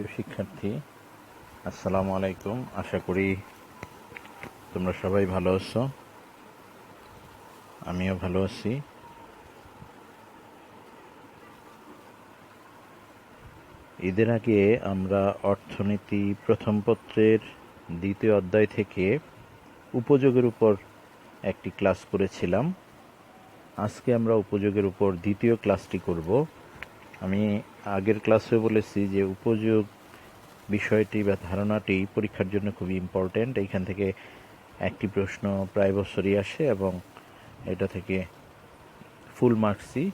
প্রিয় শিক্ষার্থী, আসসালামু আলাইকুম। আশা করি তোমরা সবাই ভালো আছো। আমিও ভালো আছি। ঈদের আগে আমরা অর্থনীতি প্রথম পত্রের দ্বিতীয় অধ্যায় থেকে উপযোগের উপর একটি ক্লাস করেছিলাম। আজকে আমরা উপযোগের উপর দ্বিতীয় ক্লাসটি করব। আমি আগের ক্লাসে বলেছি যে উপযোগ বিষয়টি বা ধারণাটি পরীক্ষার জন্য খুবই ইম্পর্ট্যান্ট। এইখান থেকে একটি প্রশ্ন প্রায় বছরই আসে এবং এটা থেকে ফুল মার্কসই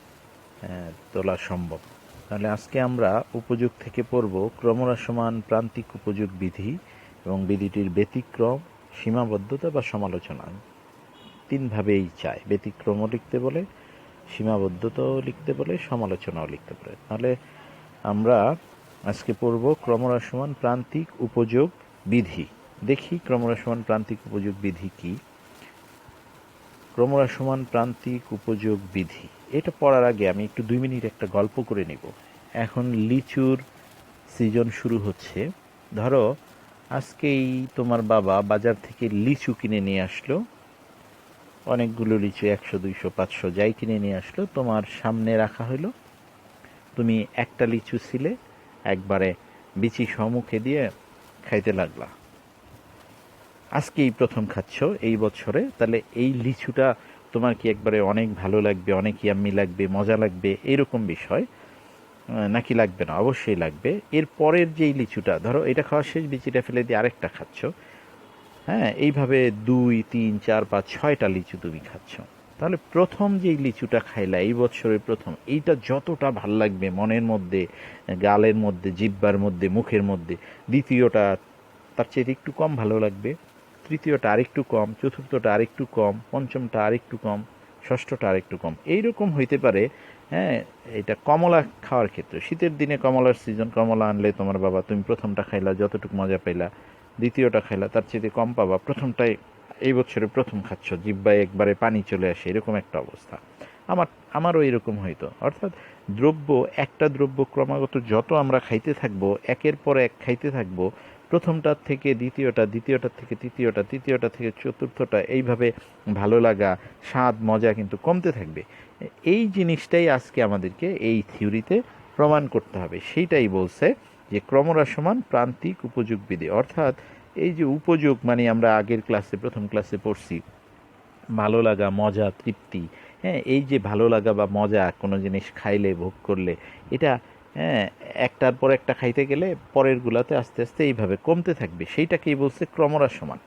তোলা সম্ভব। তাহলে আজকে আমরা উপযোগ থেকে পড়ব ক্রমহ্রাসমান প্রান্তিক উপযোগ বিধি এবং বিধিটির ব্যতিক্রম, সীমাবদ্ধতা বা সমালোচনা। তিনভাবেই চায়, ব্যতিক্রমও লিখতে বলে, সীমাবদ্ধতাও লিখতে বলে, সমালোচনাও লিখতে বলে। তাহলে আমরা আজকে পড়ব ক্রমহ্রাসমান প্রান্তিক উপযোগ বিধি। দেখি ক্রমহ্রাসমান প্রান্তিক উপযোগ বিধি কি। ক্রমহ্রাসমান প্রান্তিক উপযোগ বিধি, এটা পড়ার আগে আমি একটু 2 মিনিট একটা গল্প করে নিব। এখন লিচুর সিজন শুরু হচ্ছে। ধরো আজকেই তোমার বাবা বাজার থেকে লিচু কিনে নিয়ে আসলো, অনেকগুলো লিচু, 100, 200, 500 যাই কিনে নিয়ে আসলো, তোমার সামনে রাখা হলো। তুমি একটা লিচু ছিলে, একবারে বিচি সম্মুখে দিয়ে খাইতে লাগলা। আজকেই প্রথম খাচ্ছ এই বছরে, তাহলে এই লিচুটা তোমার কি একবারে অনেক ভালো লাগবে, অনেক ইয়াম্মি লাগবে, মজা লাগবে, এরকম বিষয় নাকি লাগবে না? অবশ্যই লাগবে। এর পরের যেই লিচুটা, ধরো এটা খাওয়া শেষ, বিচিটা ফেলে দিয়ে আরেকটা খাচ্ছ, হ্যাঁ, এইভাবে 2, 3, 4, 5, 6টা লিচু তুমি খাচ্ছ। তাহলে প্রথম যেই লিচুটা খাইলা এই বছরের প্রথম, এইটা যতটা ভাল লাগবে মনের মধ্যে, গালের মধ্যে, জিহ্বার মধ্যে, মুখের মধ্যে, দ্বিতীয়টা তার চেয়ে একটু কম ভালো লাগবে, তৃতীয়টা আরেকটু কম, চতুর্থটা আরেকটু কম, পঞ্চমটা আরেকটু কম, ষষ্ঠটা আরেকটু কম, এইরকম হইতে পারে। হ্যাঁ, এটা কমলা খাওয়ার ক্ষেত্রে, শীতের দিনে কমলার সিজন, কমলা আনলে তোমার বাবা, তুমি প্রথমটা খাইলা, যতটুকু মজা পাইলা, দ্বিতীয়টা খাইলা তার চেয়ে কম পাবা, প্রথমটাই এই বছরে প্রথম খাচ্ছ, জিহ্বায় একবারে পানি চলে আসে, এরকম একটা অবস্থা। আমারও এরকম হইতো। অর্থাৎ একটা দ্রব্য ক্রমাগত যত আমরা খাইতে থাকবো, একের পর এক খাইতে থাকবো, প্রথমটার থেকে দ্বিতীয়টা, দ্বিতীয়টার থেকে তৃতীয়টা, তৃতীয়টা থেকে চতুর্থটা, এইভাবে ভালো লাগা, স্বাদ, মজা কিন্তু কমতে থাকবে। এই জিনিসটাই আজকে আমাদেরকে এই থিওরিতে প্রমাণ করতে হবে। সেইটাই বলছে যে ক্রমহ্রাসমান প্রান্তিক উপযোগ বিধি। অর্থাৎ এই যে উপযোগ, মানে আমরা আগের ক্লাসে, প্রথম ক্লাসে পড়ছি, ভালো লাগা, মজা, তৃপ্তি। হ্যাঁ, এই যে ভালো লাগা বা মজা কোনো জিনিস খাইলে, ভোগ করলে, এটা হ্যাঁ একটার পর একটা খাইতে গেলে পরের গুলাতে আস্তে আস্তে এইভাবে কমতে থাকবে। সেইটাকেই বলছে ক্রমহ্রাসমান।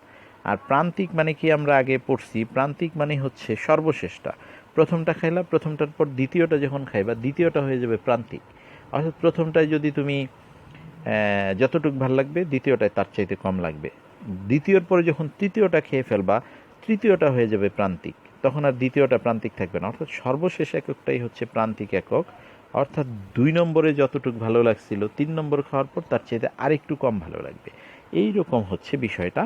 আর প্রান্তিক মানে কি আমরা আগে পড়ছি, প্রান্তিক মানে হচ্ছে সর্বশেষটা। প্রথমটা খাইলা, প্রথমটার পর দ্বিতীয়টা যখন খাইবা, দ্বিতীয়টা হয়ে যাবে প্রান্তিক। অর্থাৎ প্রথমটায় যদি তুমি যতটুকু ভাল লাগবে, দ্বিতীয়টায় তার চাইতে কম লাগবে। দ্বিতীয়র পরে যখন তৃতীয়টা খেয়ে ফেলবা, তৃতীয়টা হয়ে যাবে প্রান্তিক, তখন আর দ্বিতীয়টা প্রান্তিক থাকবে না। অর্থাৎ সর্বশেষ এককটাই হচ্ছে প্রান্তিক একক। অর্থাৎ 2 নম্বরে যতটুকু ভালো লাগছিল, 3 নম্বর খাওয়ার পর তার চাইতে আরেকটু কম ভালো লাগবে। এই রকম হচ্ছে বিষয়টা।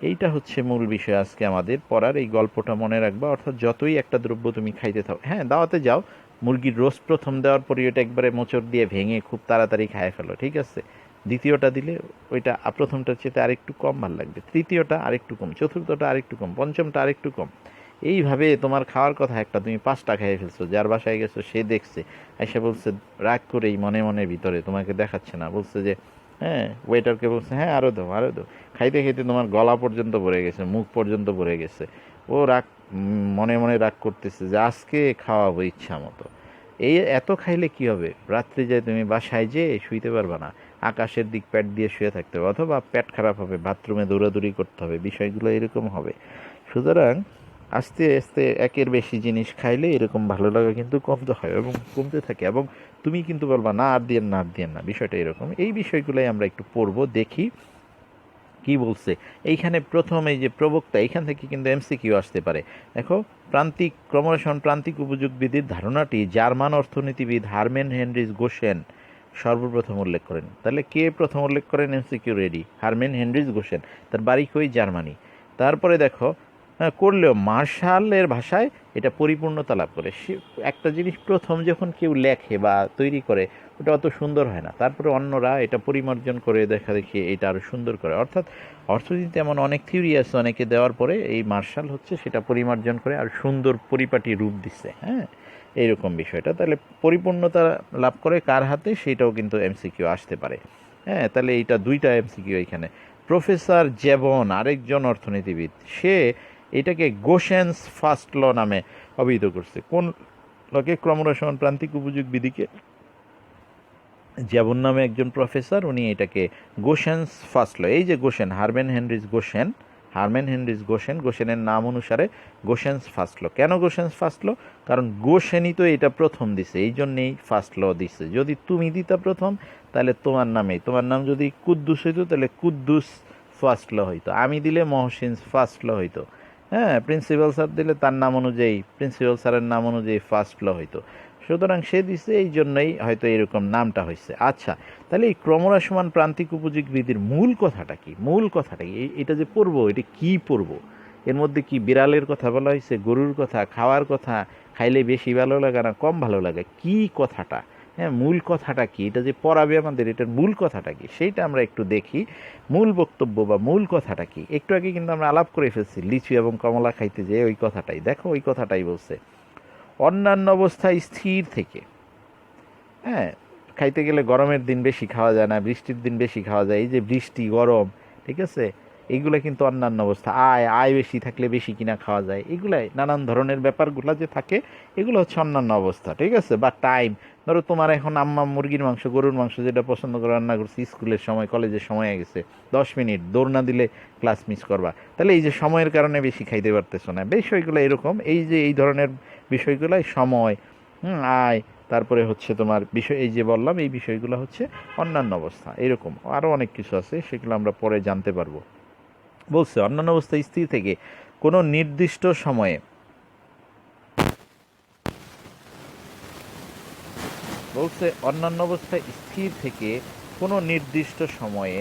এইটা হচ্ছে মূল বিষয় আজকে আমাদের পড়ার। এই গল্পটা মনে রাখবা। অর্থাৎ যতই একটা দ্রব্য তুমি খাইতে থাও, হ্যাঁ, দাওয়াতে যাও, মুরগির রোস্ট প্রথম দেওয়ার পরে ওটা একবারে মোচড় দিয়ে ভেঙে খুব তাড়াতাড়ি খায় ফেলো, ঠিক আছে। দ্বিতীয়টা দিলে ওইটা প্রথমটার চেয়ে আরেকটু কম ভালো লাগবে, তৃতীয়টা আরেকটু কম, চতুর্থটা আরেকটু কম, পঞ্চমটা আরেকটু কম। এইভাবে তোমার খাওয়ার কথা একটা, তুমি 5টা খেয়ে ফেলছো, যার বাসায় গেছো সে দেখছে, এসে বলছে রাগ করেই মনে মনে ভিতরে, তোমাকে দেখাচ্ছে না, বলছে যে হ্যাঁ, ওয়েটারকে বলছে হ্যাঁ আরও দাও, আরও দাও। খাইতে খাইতে তোমার গলা পর্যন্ত ভরে গেছে, মুখ পর্যন্ত ভরে গেছে। ও রাগ, মনে মনে রাগ করতেছে যে আজকে খাওয়াবো ইচ্ছা মতো। এই এত খাইলে কি হবে, রাত্রে যায় তুমি বাসায় যেয়ে শুইতে পারবা না, আকাশের দিক প্যাট দিয়ে শুয়ে থাকতে হবে, অথবা পেট খারাপ হবে, বাথরুমে দৌড়াদৌড়ি করতে হবে, বিষয়গুলো এরকম হবে। সুতরাং আস্তে আস্তে একের বেশি জিনিস খাইলে এরকম ভালো লাগা কিন্তু কমতে হয় এবং কমতে থাকে, এবং তুমি কিন্তু বলবা না আর দিয়েন না, আর দিয়েন না, বিষয়টা এরকম। এই বিষয়গুলোই আমরা একটু পড়বো, দেখি কি বলছে এইখানে। প্রথম এই যে প্রবক্তা, এইখান থেকে কিন্তু এমসিকিউ আসতে পারে। দেখো, ক্রমহ্রাসমান প্রান্তিক উপযোগ বিধির ধারণাটি জার্মান অর্থনীতিবিদ হারম্যান হেনরিচ গোসেন সর্বপ্রথম উল্লেখ করেন। তাহলে কে প্রথম উল্লেখ করেন? MCQ ready, Hermann Heinrich Gossen. তার বাড়ি কই? জার্মানি। তারপরে দেখো, করলেও মার্শালের ভাষায় এটা পরিপূর্ণতা লাভ করে। সে একটা জিনিস প্রথম যখন কেউ লেখে বা তৈরি করে ওটা অত সুন্দর হয় না, তারপরে অন্যরা এটা পরিমার্জন করে দেখা দেখি এটা আরও সুন্দর করে। অর্থাৎ অর্থনীতিতে এমন অনেক থিওরি আছে, অনেকে দেওয়ার পরে এই মার্শাল হচ্ছে সেটা পরিমার্জন করে আর সুন্দর পরিপাটি রূপ দিচ্ছে। হ্যাঁ, এইরকম বিষয়টা। তাহলে পরিপূর্ণতা লাভ করে কার হাতে, সেটাও কিন্তু এমসিকিউ আসতে পারে। হ্যাঁ, তাহলে এইটা দুইটা এমসিকিউ এখানে। প্রফেসর জেবন আরেকজন অর্থনীতিবিদ, সে এটাকে গোশেন্স ফার্স্ট ল নামে অভিহিত করছে। কোন লকে? ক্রমহ্রাসমান প্রান্তিক উপযোগ বিধিকে। জেবন নামে একজন প্রফেসর, উনি এটাকে গোশেন্স ফার্স্ট ল, এই যে গোশেন, হারম্যান হেনরিজ গোশেন, গোশেনের নাম অনুসারে গোশেন্স ফার্স্ট ল। কেন গোশেন্স ফার্স্ট ল? কারণ গোশেনই তো এটা প্রথম দিছে, এই জন্যেই ফার্স্ট ল দিছে। যদি তুমি দিতা প্রথম, তাহলে তোমার নাম যদি কুদ্দুস হইতো, তাহলে কুদ্দুস ফার্স্ট ল হইতো। আমি দিলে মহসিন ফার্স্ট ল হইতো। হ্যাঁ, প্রিন্সিপাল স্যার দিলে তার নাম অনুযায়ী, প্রিন্সিপাল স্যারের নাম অনুযায়ী ফার্স্ট ল হইতো। সুতরাং সে দিছে, এই জন্যই হয়তো এরকম নামটা হয়েছে। আচ্ছা, তাহলে এই ক্রমহ্রাসমান প্রান্তিক উপযোগ বিধির মূল কথাটা কি? এটা যে পড়বো, এটা কি পড়বো? এর মধ্যে কি বিড়ালের কথা বলা হয়েছে, গরুর কথা, খাওয়ার কথা, খাইলে বেশি ভালো লাগে না কম ভালো লাগে, কি কথাটা? হ্যাঁ, মূল কথাটা কি? এটা যে পড়াবে আমাদের, এটার মূল কথাটা কি সেইটা আমরা একটু দেখি। মূল বক্তব্য বা মূল কথাটা কি? একটু আগে কিন্তু আমরা আলাপ করে ফেলছি লিচু এবং কমলা খাইতে, যে ওই কথাটাই দেখো, ওই কথাটাই বলছে। অন্যান্য অবস্থায় স্থির থেকে, হ্যাঁ, খাইতে গেলে গরমের দিন বেশি খাওয়া যায় না, বৃষ্টির দিন বেশি খাওয়া যায়। এই যে বৃষ্টি, গরম, ঠিক আছে, এইগুলো কিন্তু অন্যান্য অবস্থা। আয় বেশি থাকলে বেশি কিনা খাওয়া যায়, এগুলাই নানান ধরনের ব্যাপারগুলো যে থাকে, এগুলো হচ্ছে অন্যান্য অবস্থা, ঠিক আছে। বা টাইম, ধরো তোমার এখন আম্মা মুরগির মাংস, গরুর মাংস যেটা পছন্দ করে রান্না করছি, স্কুলের সময়, কলেজের সময় গেছে, 10 মিনিট দৌড় না দিলে ক্লাস মিস করবা, তাহলে এই যে সময়ের কারণে বেশি খাইতে পারতেছো না, বিষয়গুলো এরকম। এই যে এই ধরনের বিষয়গুলাই সময়, আয়, তারপরে হচ্ছে তোমার বিষয়, এই যে বললাম, এই বিষয়গুলো হচ্ছে অন্যান্য অবস্থা। এরকম আরও অনেক কিছু আছে, সেগুলো আমরা পরে জানতে পারবো। বলছে অন্যান্য অবস্থায় স্থির থেকে কোনো নির্দিষ্ট সময়ে, বলছে অন্যান্য অবস্থায় স্থির থেকে কোনো নির্দিষ্ট সময়ে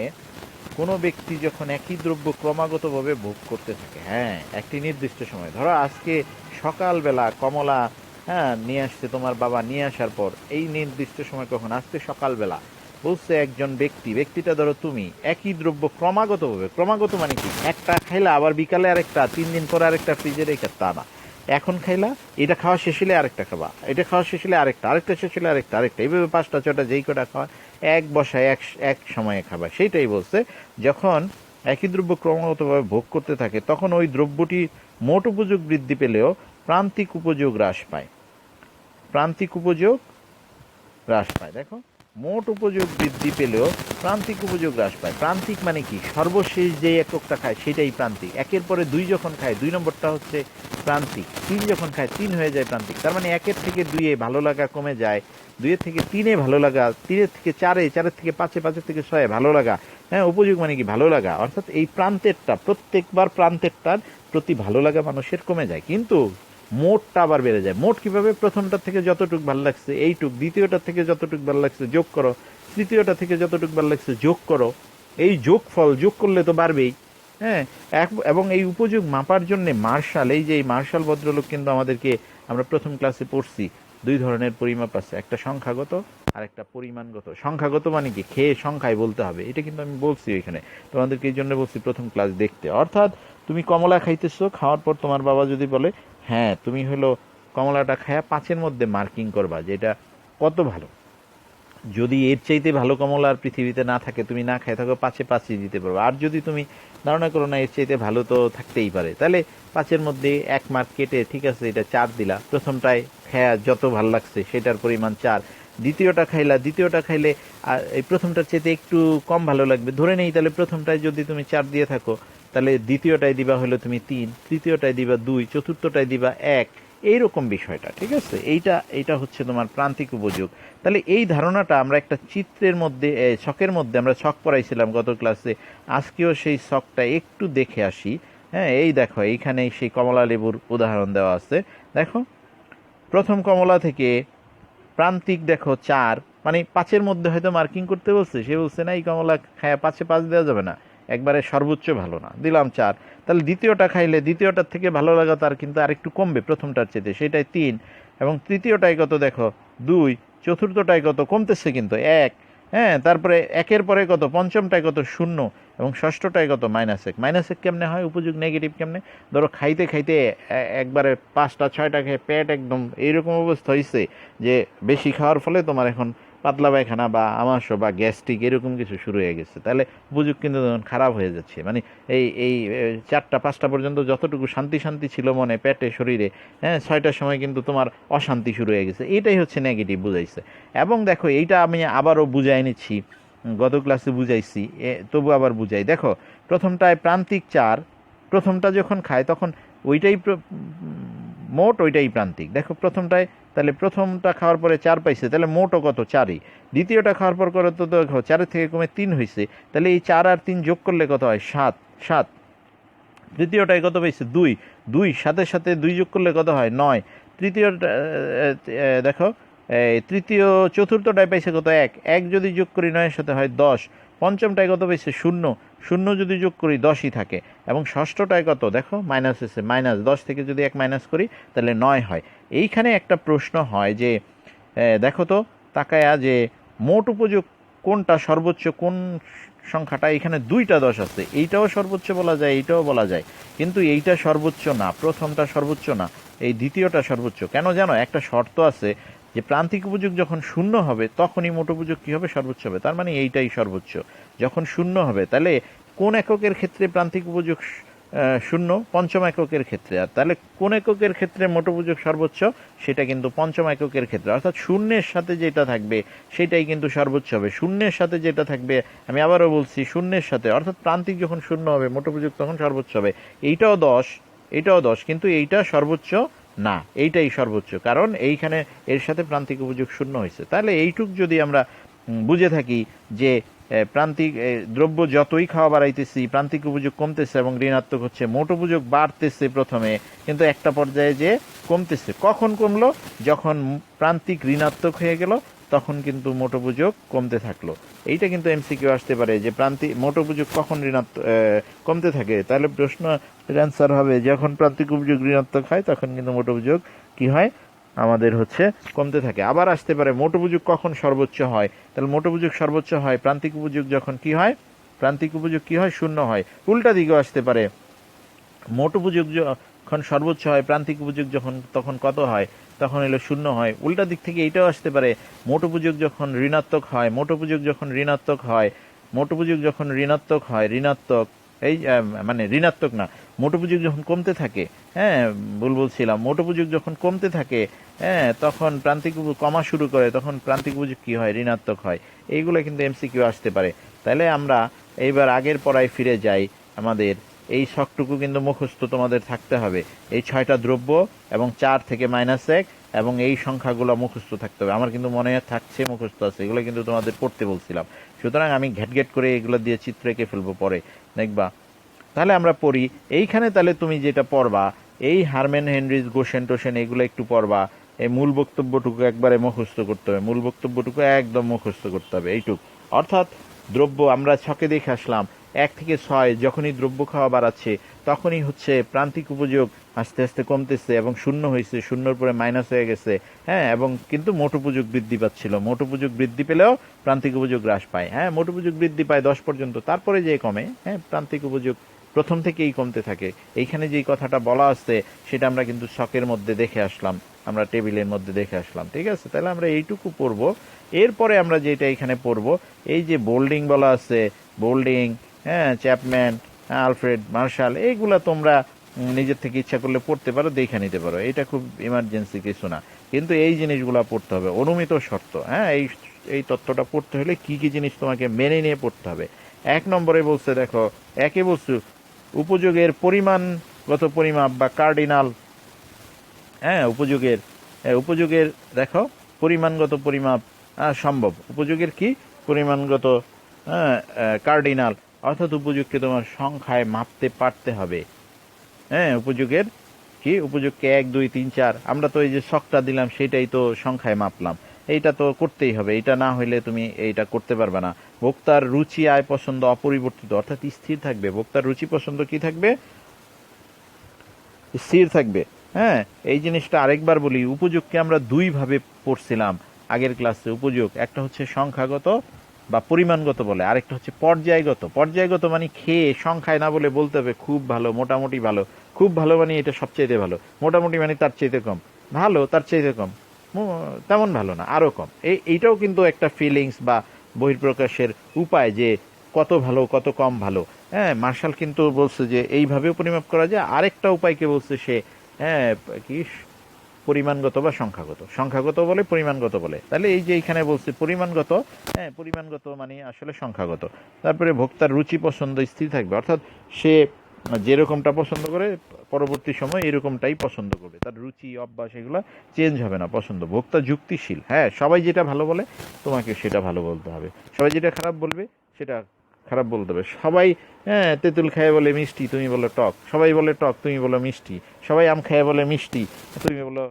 কোনো ব্যক্তি যখন একই দ্রব্য ক্রমাগতভাবে ভোগ করতে থাকে। হ্যাঁ, একটি নির্দিষ্ট সময়, ধরো আজকে সকালবেলা কমলা, হ্যাঁ, নিয়ে আসছে তোমার বাবা, নিয়ে আসার পর এই নির্দিষ্ট সময় কখন? আজকে সকালবেলা। বলছে একজন ব্যক্তিটা ধরো তুমি, একই দ্রব্য ক্রমাগত মানে কি? একটা খাইলা আবার বিকালে আরেকটা, 3 দিন পরে আরেকটা ফ্রিজে রেখে, তা না। এখন খাইলা, এটা খাওয়া শেষ হলে আরেকটা খাবা, এটা খাওয়া শেষ হলে আরেকটা শেষ হলে আরেকটা, এইভাবে 5টা 6টা যেই কটা খাওয়া, এক বসায় এক সময়ে খাবা। সেইটাই বলছে, যখন একই দ্রব্য ক্রমাগতভাবে ভোগ করতে থাকে, তখন ওই দ্রব্যটি মোট উপযোগ বৃদ্ধি পেলেও প্রান্তিক উপযোগ হ্রাস পায়। দেখো, মোট উপযোগ বৃদ্ধি পেলেও প্রান্তিক উপযোগ হ্রাস পায়। প্রান্তিক মানে কি? সর্বশেষ যে এককটা খায় সেটাই প্রান্তিক। একের পরে 2 যখন খায়, 2 নম্বরটা হচ্ছে প্রান্তিক। 3 যখন খায়, 3 হয়ে যায় প্রান্তিক। তার মানে 1-এর থেকে 2-এ ভালো লাগা কমে যায়, 2-এর থেকে 3-এ ভালো লাগা, 3-এর থেকে 4-এ, 4-এর থেকে 5-এ, 5-এর থেকে 6-এ ভালো লাগা। হ্যাঁ, উপযোগ মানে কি? ভালো লাগা। অর্থাৎ এই প্রান্তেরটা, প্রত্যেকবার প্রান্তেরটার প্রতি ভালো লাগা মানুষের কমে যায়, কিন্তু মোটটা আবার বেড়ে যায়। মোট কিভাবে? প্রথমটার থেকে যতটুকু ভালো লাগছে এইটুক, দ্বিতীয়টার থেকে যতটুকু ভালো লাগছে যোগ করো, তৃতীয়টা থেকে যতটুকু ভালো লাগছে যোগ করো, এই যোগফল যোগ করলে তো বাড়বেই। হ্যাঁ, এবং এই উপযোগ মাপার জন্য মার্শাল, এই যে এই মার্শাল ভদ্রলোক কিন্তু আমাদেরকে, আমরা প্রথম ক্লাসে পড়ছি, 2 ধরনের পরিমাপ আছে, একটা সংখ্যাগত আর একটা পরিমাণগত। সংখ্যাগত মানে কি? খেয়ে সংখ্যায় বলতে হবে, এটা কিন্তু আমি বলছি ওইখানে তোমাদেরকে, এই জন্য বলছি প্রথম ক্লাস দেখতে। অর্থাৎ তুমি কমলা খাইতেছো, খাওয়ার পর তোমার বাবা যদি বলে, হ্যাঁ, তুমি হলো কমলাটা খায়া 5-এর মধ্যে মার্কিং করবা যে এটা কত ভালো। যদি এর চাইতে ভালো কমলা আর পৃথিবীতে না থাকে, তুমি না খাই থাকো, 5-এ 5ই দিতে পারবো। আর যদি তুমি ধারণা করো না এর চাইতে ভালো তো থাকতেই পারে, তাহলে 5-এর মধ্যে 1 মার্ক কেটে, ঠিক আছে, এটা 4 দিলা। প্রথমটায় খায়া যত ভালো লাগছে সেটার পরিমাণ 4। দ্বিতীয়টা খাইলে আর এই প্রথমটার চাইতে একটু কম ভালো লাগবে, ধরে নেই। তাহলে প্রথমটায় যদি তুমি 4 দিয়ে থাকো, তাহলে দ্বিতীয়টায় দিবা হলো তুমি 3, তৃতীয়টায় দিবা 2, চতুর্থটায় দিবা 1। এইরকম বিষয়টা, ঠিক আছে। এইটা হচ্ছে তোমার প্রান্তিক উপযোগ। তাহলে এই ধারণাটা আমরা একটা চিত্রের মধ্যে, ছকের মধ্যে, আমরা ছক পড়াইছিলাম গত ক্লাসে, আজকেও সেই ছকটা একটু দেখে আসি। হ্যাঁ, এই দেখো, এইখানে সেই কমলা লেবুর উদাহরণ দেওয়া আছে। দেখো, প্রথম কমলা থেকে প্রান্তিক দেখো 4, মানে 5-এর মধ্যে হয়তো মার্কিং করতে বলছে, সে বলছে না এই কমলা খায়া 5-এ 5 দেওয়া যাবে না, একবারে সর্বোচ্চ ভালো না, দিলাম 4। তাহলে দ্বিতীয়টা খাইলে দ্বিতীয়টার থেকে ভালো লাগা তার কিন্তু আরেকটু কমবে প্রথমটার চেয়ে, সেটাই 3। এবং তৃতীয়টায় কত দেখো 2, চতুর্থটায় কত কমতেছে কিন্তু 1, হ্যাঁ, তারপরে একের পরে কত পঞ্চমটায় কত 0, এবং ষষ্ঠটায় কত -1। -1 কেমনে হয় উপযোগ নেগেটিভ কেমনে? ধরো খাইতে খাইতে একবারে 5টা 6টা খেয়ে পেট একদম এইরকম অবস্থা হয়েছে যে বেশি খাওয়ার ফলে তোমার এখন পাতলা পায়খানা বা আমাশয় বা গ্যাস্ট্রিক এরকম কিছু শুরু হয়ে গেছে, তাহলে উপযোগ কিন্তু তখন খারাপ হয়ে যাচ্ছে। মানে এই এই 4টা 5টা পর্যন্ত যতটুকু শান্তি শান্তি ছিল মনে পেটে শরীরে, হ্যাঁ, 6টার সময় কিন্তু তোমার অশান্তি শুরু হয়ে গেছে, এটাই হচ্ছে নেগেটিভ বুঝাইছে। এবং দেখো এইটা আমি আবারও বুঝাই নিচ্ছি, গত ক্লাসে বুঝাইছি, তবু আবার বুঝাই। দেখো প্রথমটায় প্রান্তিক 4, প্রথমটা যখন খায় তখন ওইটাই মোট, ওইটাই প্রান্তিক। দেখো প্রথমটায়, তাহলে প্রথমটা খাওয়ার পরে 4 পাইছে, তাহলে মোটও কত 4ই। দ্বিতীয়টা খাওয়ার পর করে তো দেখো 4 থেকে কমে 3 হয়েছে, তাহলে এই 4 আর 3 যোগ করলে কত হয় 7। তৃতীয়টায় কত পাইছে 2, 2 সাথে সাথে 2 যোগ করলে কত হয় 9। তৃতীয়টা দেখো তৃতীয় চতুর্থটায় পাইছে কত 1 যদি যোগ করি 9-এর সাথে হয় 10। পঞ্চমটায় কত পাইছে 0 যদি যোগ করি 10ই থাকে। এবং ষষ্ঠটায় কত দেখো মাইনাস এসে, -10 থেকে যদি 1 মাইনাস করি তাহলে 9 হয়। এইখানে একটা প্রশ্ন হয় যে দেখো তো তাকায়া যে মোট উপযোগ কোনটা সর্বোচ্চ, কোন সংখ্যাটা? এখানে 2টা 10 আছে, এইটাও সর্বোচ্চ বলা যায়, এইটাও বলা যায়, কিন্তু এইটা সর্বোচ্চ না, প্রথমটা সর্বোচ্চ না, এই দ্বিতীয়টা সর্বোচ্চ। কেন জানো? একটা শর্ত আছে যে প্রান্তিক উপযোগ যখন 0 হবে তখনই মোট উপযোগ কী হবে সর্বোচ্চ হবে, তার মানে এইটাই সর্বোচ্চ যখন 0 হবে। তাহলে কোন এককের ক্ষেত্রে প্রান্তিক উপযোগ 0? পঞ্চম এককের ক্ষেত্রে। আর তাহলে কোন এককের ক্ষেত্রে মোট উপযোগ সর্বোচ্চ? সেটা কিন্তু পঞ্চম এককের ক্ষেত্রে, অর্থাৎ শূন্যের সাথে যেটা থাকবে সেটাই কিন্তু সর্বোচ্চ হবে। শূন্যের সাথে যেটা থাকবে, আমি আবারও বলছি, শূন্যের সাথে, অর্থাৎ প্রান্তিক যখন 0 হবে মোট উপযোগ তখন সর্বোচ্চ হবে। এইটাও 10, এটাও 10, কিন্তু এইটা সর্বোচ্চ না, এইটাই সর্বোচ্চ, কারণ এইখানে এর সাথে প্রান্তিক উপযোগ 0 হয়েছে। তাহলে এইটুক যদি আমরা বুঝে থাকি যে প্রান্তিক দ্রব্য যতই খাওয়া বাড়াইতেছি প্রান্তিক উপযোগ কমতেছে এবং ঋণাত্মক হচ্ছে, মোট উপযোগ বাড়তেছে প্রথমে, কিন্তু একটা পর্যায়ে যে কমতেছে। কখন কমলো? যখন প্রান্তিক ঋণাত্মক হয়ে গেল তখন কিন্তু মোট উপযোগ কমতে থাকলো। এইটা কিন্তু এমসিকিউ আসতে পারে যে প্রান্তিক মোট উপযোগ কখন ঋণাত্মক কমতে থাকে। তাহলে প্রশ্নের অ্যান্সার হবে যখন প্রান্তিক উপযোগ ঋণাত্মক হয় তখন কিন্তু মোট উপযোগ কি হয় আমাদের হচ্ছে কমতে থাকে। আবার আসতে পারে মোট উপযোগ কখন সর্বোচ্চ হয়? তাহলে মোট উপযোগ সর্বোচ্চ হয় প্রান্তিক উপযোগ যখন কি হয়, প্রান্তিক উপযোগ কি হয় 0 হয়। উল্টা দিকেও আসতে পারে, মোট উপযোগ যখন সর্বোচ্চ হয় প্রান্তিক উপযোগ যখন তখন কত হয়? তখন হলো 0 হয়। উল্টা দিক থেকে এইটাও আসতে পারে, মোট উপযোগ যখন ঋণাত্মক হয়, মোট উপযোগ যখন ঋণাত্মক হয়, মোট উপযোগ যখন ঋণাত্মক হয়, ঋণাত্মক এই মানে ঋণাত্মক না, মোট উপযোগ যখন কমতে থাকে, হ্যাঁ ভুল বলছিলাম, মোট উপযোগ যখন কমতে থাকে, হ্যাঁ, তখন প্রান্তিক কমা শুরু করে, তখন প্রান্তিক উপযোগ কী হয়? ঋণাত্মক হয়। এইগুলো কিন্তু এমসিকিউ আসতে পারে। তাহলে আমরা এইবার আগের পড়ায় ফিরে যাই। আমাদের এই শখটুকু কিন্তু মুখস্থ তোমাদের থাকতে হবে, এই 6টা দ্রব্য এবং 4 থেকে -1 এবং এই সংখ্যাগুলো মুখস্থ থাকতে হবে। আমার কিন্তু মনে থাকছে, মুখস্থ আছে, এগুলো কিন্তু তোমাদের পড়তে বলছিলাম। সুতরাং আমি ঘেট করে এগুলো দিয়ে চিত্র এঁকে ফেলবো পরে, দেখবা। তাহলে আমরা পড়ি এইখানে, তাহলে তুমি যেটা পড়বা এই হারম্যান হেনরিজ গোসেন টোসেন এগুলো একটু পড়বা। এই মূল বক্তব্যটুকু একবারে মুখস্থ করতে হবে, মূল বক্তব্যটুকু একদম মুখস্থ করতে হবে এইটুক। অর্থাৎ দ্রব্য আমরা ছকে দেখে আসলাম 1 থেকে 6 যখনই দ্রব্য খাওয়া বাড়াচ্ছে তখনই হচ্ছে প্রান্তিক উপযোগ আস্তে আস্তে কমতেছে এবং 0 হয়েছে, 0-র পরে মাইনাস হয়ে গেছে, হ্যাঁ, এবং কিন্তু মোট উপযোগ বৃদ্ধি পাচ্ছিল। মোট উপযোগ বৃদ্ধি পেলেও প্রান্তিক উপযোগ হ্রাস পায়, হ্যাঁ, মোট উপযোগ বৃদ্ধি পায় 10 পর্যন্ত, তারপরে যে কমে, হ্যাঁ, প্রান্তিক উপযোগ প্রথম থেকেই কমতে থাকে। এইখানে যেই কথাটা বলা আছে সেটা আমরা কিন্তু ছকের মধ্যে দেখে আসলাম, আমরা টেবিলের মধ্যে দেখে আসলাম, ঠিক আছে। তাহলে আমরা এইটুকু পড়বো। এরপরে আমরা যেটা এখানে পড়বো, এই যে বোল্ডিং বলা আছে, বোল্ডিং, হ্যাঁ, চ্যাপম্যান, আলফ্রেড মার্শাল, এইগুলা তোমরা নিজের থেকে ইচ্ছা করলে পড়তে পারো, দেখে নিতে পারো, এটা খুব ইমার্জেন্সি কিছু না, কিন্তু এই জিনিসগুলা পড়তে হবে, অনুমিত শর্ত, হ্যাঁ, এই তথ্যটা পড়তে হলে কি কি জিনিস তোমাকে মেনে নিয়ে পড়তে হবে। 1 নম্বরে বলছে, দেখো একে বলছে উপযোগের পরিমাণগত পরিমাপ বা কার্ডিনাল, হ্যাঁ, উপযোগের দেখো পরিমাণগত পরিমাপ সম্ভব। উপযোগের কি পরিমাণগত, হ্যাঁ, কার্ডিনাল, অর্থাৎ উপযোগকে তোমার সংখ্যায় মাপতে পারতে হবে, হ্যাঁ, উপযোগের কি উপযোগকে 1 2 3 4, আমরা তো এই যে ছকটা দিলাম সেটাই তো সংখ্যায় মাপলাম। এইটা তো করতেই হবে, এটা না হইলে তুমি এইটা করতে পারবে না। ভোক্তার রুচি আয় পছন্দ অপরিবর্তিত অর্থাৎ স্থির থাকবে। ভোক্তার রুচি পছন্দ কি থাকবে? স্থির থাকবে। হ্যাঁ, এই জিনিসটা আরেকবার বলি, উপযোগকে আমরা দুই ভাবে পড়ছিলাম আগের ক্লাসে। উপযোগ একটা হচ্ছে সংখ্যাগত বা পরিমাণগত বলে, আরেকটা হচ্ছে পর্যায়গত। পর্যায়গত মানে খেয়ে সংখ্যায় না বলে বলতে হবে খুব ভালো, মোটামুটি ভালো। খুব ভালো মানে এটা সবচাইতে ভালো, মোটামুটি মানে তার চাইতে কম, ভালো তার চাইতে কম, তেমন ভালো না, আরো কম। এইটাও কিন্তু একটা ফিলিংস বা বহিঃপ্রকাশের উপায় যে কত ভালো কত কম ভালো। হ্যাঁ, মার্শাল কিন্তু বলছে যে এইভাবেও পরিমাপ করা যায়। আরেকটা উপায়কে বলছে সে, হ্যাঁ, কি পরিমাণগত বা সংখ্যাগত। সংখ্যাগত বলে, পরিমাণগত বলে। তাহলে এই যে এইখানে বলছে পরিমাণগত, হ্যাঁ, পরিমাণগত মানে আসলে সংখ্যাগত। তারপরে ভোক্তার রুচি পছন্দ স্থির থাকবে, অর্থাৎ সে যেরকমটা পছন্দ করে পরবর্তী সময় এরকমটাই পছন্দ করবে, তার রুচি অভ্যাস এগুলো চেঞ্জ হবে না, পছন্দ। ভোক্তা যুক্তিশীল, হ্যাঁ, সবাই যেটা ভালো বলে তোমাকে সেটা ভালো বলতে হবে, সবাই যেটা খারাপ বলবে সেটা খারাপ বলতে হবে। সবাই, হ্যাঁ, তেঁতুল খায় বলে মিষ্টি, তুমি বলো টক। সবাই বলে টক, তুমি বলো মিষ্টি। সবাই আম খায় বলে মিষ্টি, তুমি বলো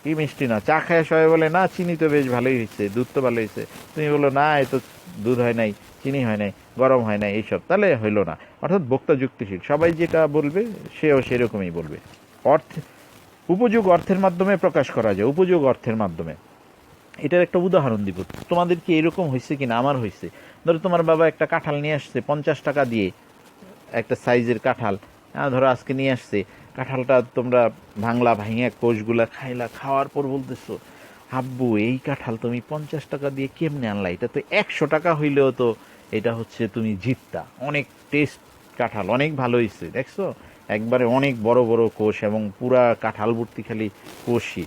কি মিষ্টি না। চা খায় সবাই বলে না চিনি তো বেশ ভালোই হয়েছে, দুধ তো ভালো হয়েছে, তুমি বলো না এ তো দুধ হয় নাই, চিনি হয় নাই, গরম হয় নাই, এইসব, তাহলে হইলো না। অর্থাৎ বক্তা যুক্তিশীল, সবাই যেটা বলবে সেও সেরকমই বলবে। অর্থ, উপযোগ অর্থের মাধ্যমে প্রকাশ করা যায়, উপযোগ অর্থের মাধ্যমে। এটার একটা উদাহরণ দিব, তোমাদের কি এরকম হয়েছে কিনা? আমার হয়েছে। ধরো তোমার বাবা একটা কাঁঠাল নিয়ে আসছে 50 টাকা দিয়ে, একটা সাইজের কাঁঠাল, ধরো আজকে নিয়ে আসছে। কাঁঠালটা তোমরা ভাঙলা, ভাঙিয়া কোষগুলা খাইলা, খাওয়ার পর বলতেছো আব্বু এই কাঁঠাল তুমি 50 টাকা দিয়ে কেমনে আনলা? এটা তো 100 টাকা হইলেও তো এটা হচ্ছে তুমি জিততা, অনেক টেস্ট কাঁঠাল, অনেক ভালো হয়েছে, দেখছো একবারে অনেক বড় বড় কোষ এবং পুরা কাঁঠাল ভর্তি খালি কোষই।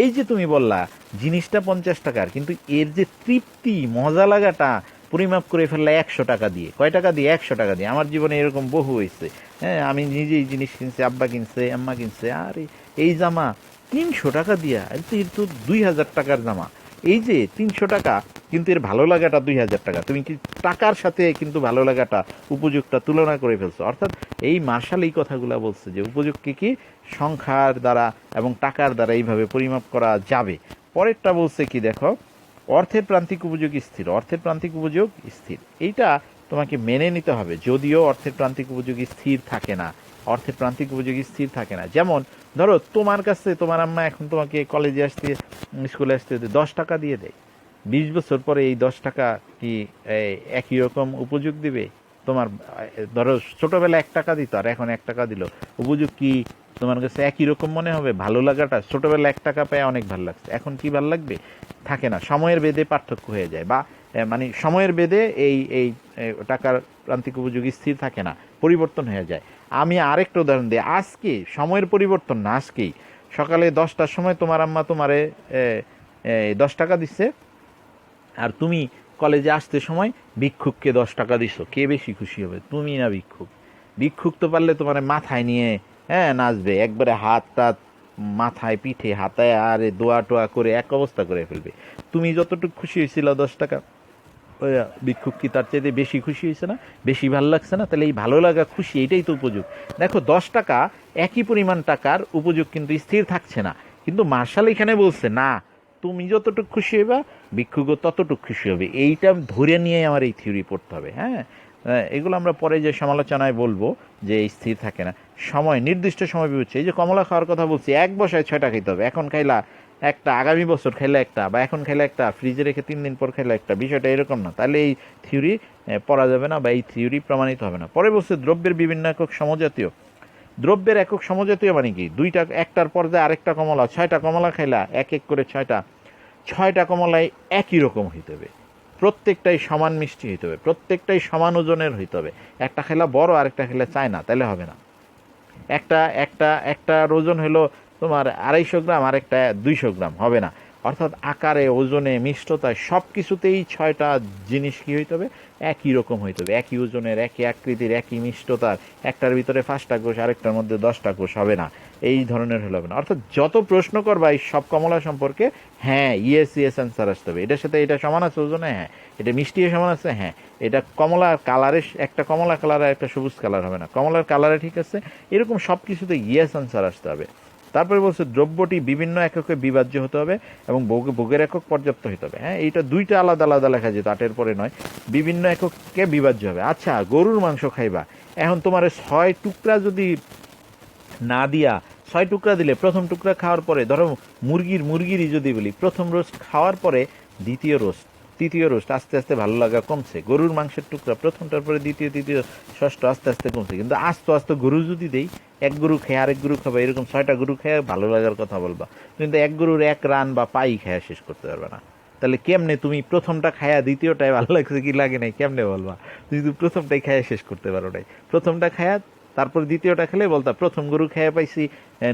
এই যে তুমি বললা জিনিসটা 50 টাকার, কিন্তু এর যে তৃপ্তি মজা লাগাটা পরিমাপ করে ফেললে 100 টাকা দিয়ে। কয় টাকা দিয়ে? 100 টাকা দিয়ে। আমার জীবনে এরকম বহু হয়েছে। হ্যাঁ, আমি নিজেই জিনিস কিনছি, আব্বা কিনছে, আম্মা কিনছে, আরে এই জামা 300 টাকা দিয়া, এর তো 2000 টাকার জামা। এই যে 300 টাকা, কিন্তু এর ভালো লাগাটা 2000 টাকা। তুমি কি টাকার সাথে কিন্তু ভালো লাগাটা, উপযোগটা তুলনা করে ফেলছো। অর্থাৎ এই মার্শাল এই কথাগুলা বলছে যে উপযোগকে কি সংখ্যার দ্বারা এবং টাকার দ্বারা এইভাবে পরিমাপ করা যাবে। পরেরটা বলছে কি দেখো, অর্থের প্রান্তিক উপযোগ স্থির। অর্থের প্রান্তিক উপযোগ স্থির, এইটা তোমাকে মেনে নিতে হবে। যদিও অর্থের প্রান্তিক উপযোগী স্থির থাকে না, অর্থের প্রান্তিক উপযোগী স্থির থাকে না। যেমন ধরো তোমার কাছে তোমার আম্মা এখন তোমাকে কলেজে আসতে, স্কুলে আসতে 10 টাকা দিয়ে দেয়। 20 বছর পরে এই 10 টাকা কি একই রকম উপযোগ দিবে? তোমার ধরো ছোটবেলায় 1 টাকা দিত আর এখন 1 টাকা দিল, উপযোগ কি তোমার কাছে একই রকম মনে হবে? ভালো লাগাটা ছোটবেলায় 1 টাকা পেয়ে অনেক ভালো লাগছে, এখন কি ভালো লাগবে? থাকে না, সময়ের বেদে পার্থক্য হয়ে যায়, বা মানে সময়ের বেদে এই এই টাকার প্রান্তিক উপযোগ স্থির থাকে না, পরিবর্তন হয়ে যায়। আমি আরেকটা উদাহরণ দিই, আজকে সময়ের পরিবর্তন না, আজকেই সকালে 10টার সময় তোমার আম্মা তোমারে 10 টাকা দিচ্ছে, আর তুমি কলেজে আসতে সময় ভিক্ষুককে 10 টাকা দিছো, কে বেশি খুশি হবে, তুমি না ভিক্ষুক? ভিক্ষুক তো পারলে তোমার মাথায় নিয়ে, হ্যাঁ, নাচবে, একবারে হাত টাত মাথায় পিঠে হাতায় আর দোয়া টোয়া করে এক অবস্থা করে ফেলবে। তুমি যতটুকু খুশি হয়েছিল 10 টাকা, ওই ভিক্ষুক কি তার চাইতে বেশি খুশি হয়েছে না? বেশি ভালো লাগছে না? তাহলে এই ভালো লাগা, খুশি, এটাই তো উপযোগ। দেখো 10 টাকা একই পরিমাণ টাকার উপযোগ কিন্তু স্থির থাকছে না, কিন্তু মার্শাল এখানে বলছে না, তুমি যতটুকু খুশি হইবা ভিক্ষুকও ততটুকু খুশি হবে। এইটা ধরে নিয়ে আমার এই থিওরি পড়তে হবে। হ্যাঁ, এগুলো আমরা পরে যে সমালোচনায় বলবো যে স্থির থাকে না। সময়, নির্দিষ্ট সময় বিবেচ্য। এই যে কমলা খাওয়ার কথা বলছি, এক বসায় 6টা খেতে হবে, এখন খাইলা একটা, আগামী বছর খাইলে একটা, বা এখন খাইলে একটা, ফ্রিজে রেখে 3 দিন পর খাইলে একটা, বিষয়টা এরকম না। তাহলে এই থিওরি পড়া যাবে না বা এই থিওরি প্রমাণিত হবে না। পরে বলছে দ্রব্যের বিভিন্ন একক সমজাতীয়। দ্রব্যের একক সমজাতীয় মানে কি? দুইটা, একটার পর্যায়ে আরেকটা কমলা, 6টা কমলা খাইলা, এক এক করে 6টা, 6টা কমলাই একই রকম হইতে হবে, প্রত্যেকটাই সমান মিষ্টি হইতে হবে, প্রত্যেকটাই সমান ওজনের হইতে হবে। একটা খেলা বড়, আরেকটা খেলা চায় না, তাহলে হবে না। একটা একটা একটার ওজন হলো তোমার 250 গ্রাম, আর একটা 200 গ্রাম, হবে না। অর্থাৎ আকারে, ওজনে, মিষ্টতায়, সব কিছুতেই 6টা জিনিস কি হইতে হবে? একই রকম হইতে হবে, একই ওজনের, একই আকৃতির, একই মিষ্টতার। একটার ভিতরে 5টা কোষ, আরেকটার মধ্যে 10টা কোষ, হবে না। এই ধরনের হলে হবে না। অর্থাৎ যত প্রশ্ন করবা এই সব কমলা সম্পর্কে, হ্যাঁ, ইয়েস ইয়েস অ্যান্সার আসতে হবে। এটার সাথে এটা সমান আছে ওজনে, হ্যাঁ। এটা মিষ্টি সমান আছে, হ্যাঁ। এটা কমলা কালারে, একটা কমলা কালার আর একটা সবুজ কালার, হবে না। কমলার কালারে ঠিক আছে, এরকম সব কিছুতে ইয়েস অ্যান্সার আসতে হবে। তারপরে বলছে দ্রব্যটি বিভিন্ন এককে বিভাজ্য হতে হবে এবং ভোগের একক পর্যাপ্ত হতে হবে। হ্যাঁ, এইটা দুইটা আলাদা আলাদা লেখা যেত, 8 পরে নয়, বিভিন্ন এককে বিভাজ্য হবে। আচ্ছা, গরুর মাংস খাইবা, এখন তোমার 6 টুকরা যদি না দিয়া 6 টুকরা দিলে, প্রথম টুকরা খাওয়ার পরে ধরো মুরগিরই যদি বলি, প্রথম রোস্ট খাওয়ার পরে দ্বিতীয় রোস্ট, তৃতীয় রোস্ট, আস্তে আস্তে ভালো লাগা কমছে। গরুর মাংসের টুকরা প্রথমটার পরে দ্বিতীয়, তৃতীয়, ষষ্ঠ, আস্তে আস্তে কমছে। কিন্তু আস্তে আস্তে গরু যদি দেই, এক গরু খেয়ে আরেক গরু খাবে, এরকম 6টা গরু খেয়ে ভালো লাগার কথা বলবা, কিন্তু এক গরুর এক রান বা পাই খায়া শেষ করতে পারবে না। তাহলে কেমনে তুমি প্রথমটা খায়া দ্বিতীয়টায় ভালো লাগছে কি লাগে নাই কেমনে বলবা? তুমি তো প্রথমটাই খায়া শেষ করতে পারো নাই। প্রথমটা খায়া তারপর দ্বিতীয়টা খেলে বলতা প্রথম গরু খেয়ে পাইছি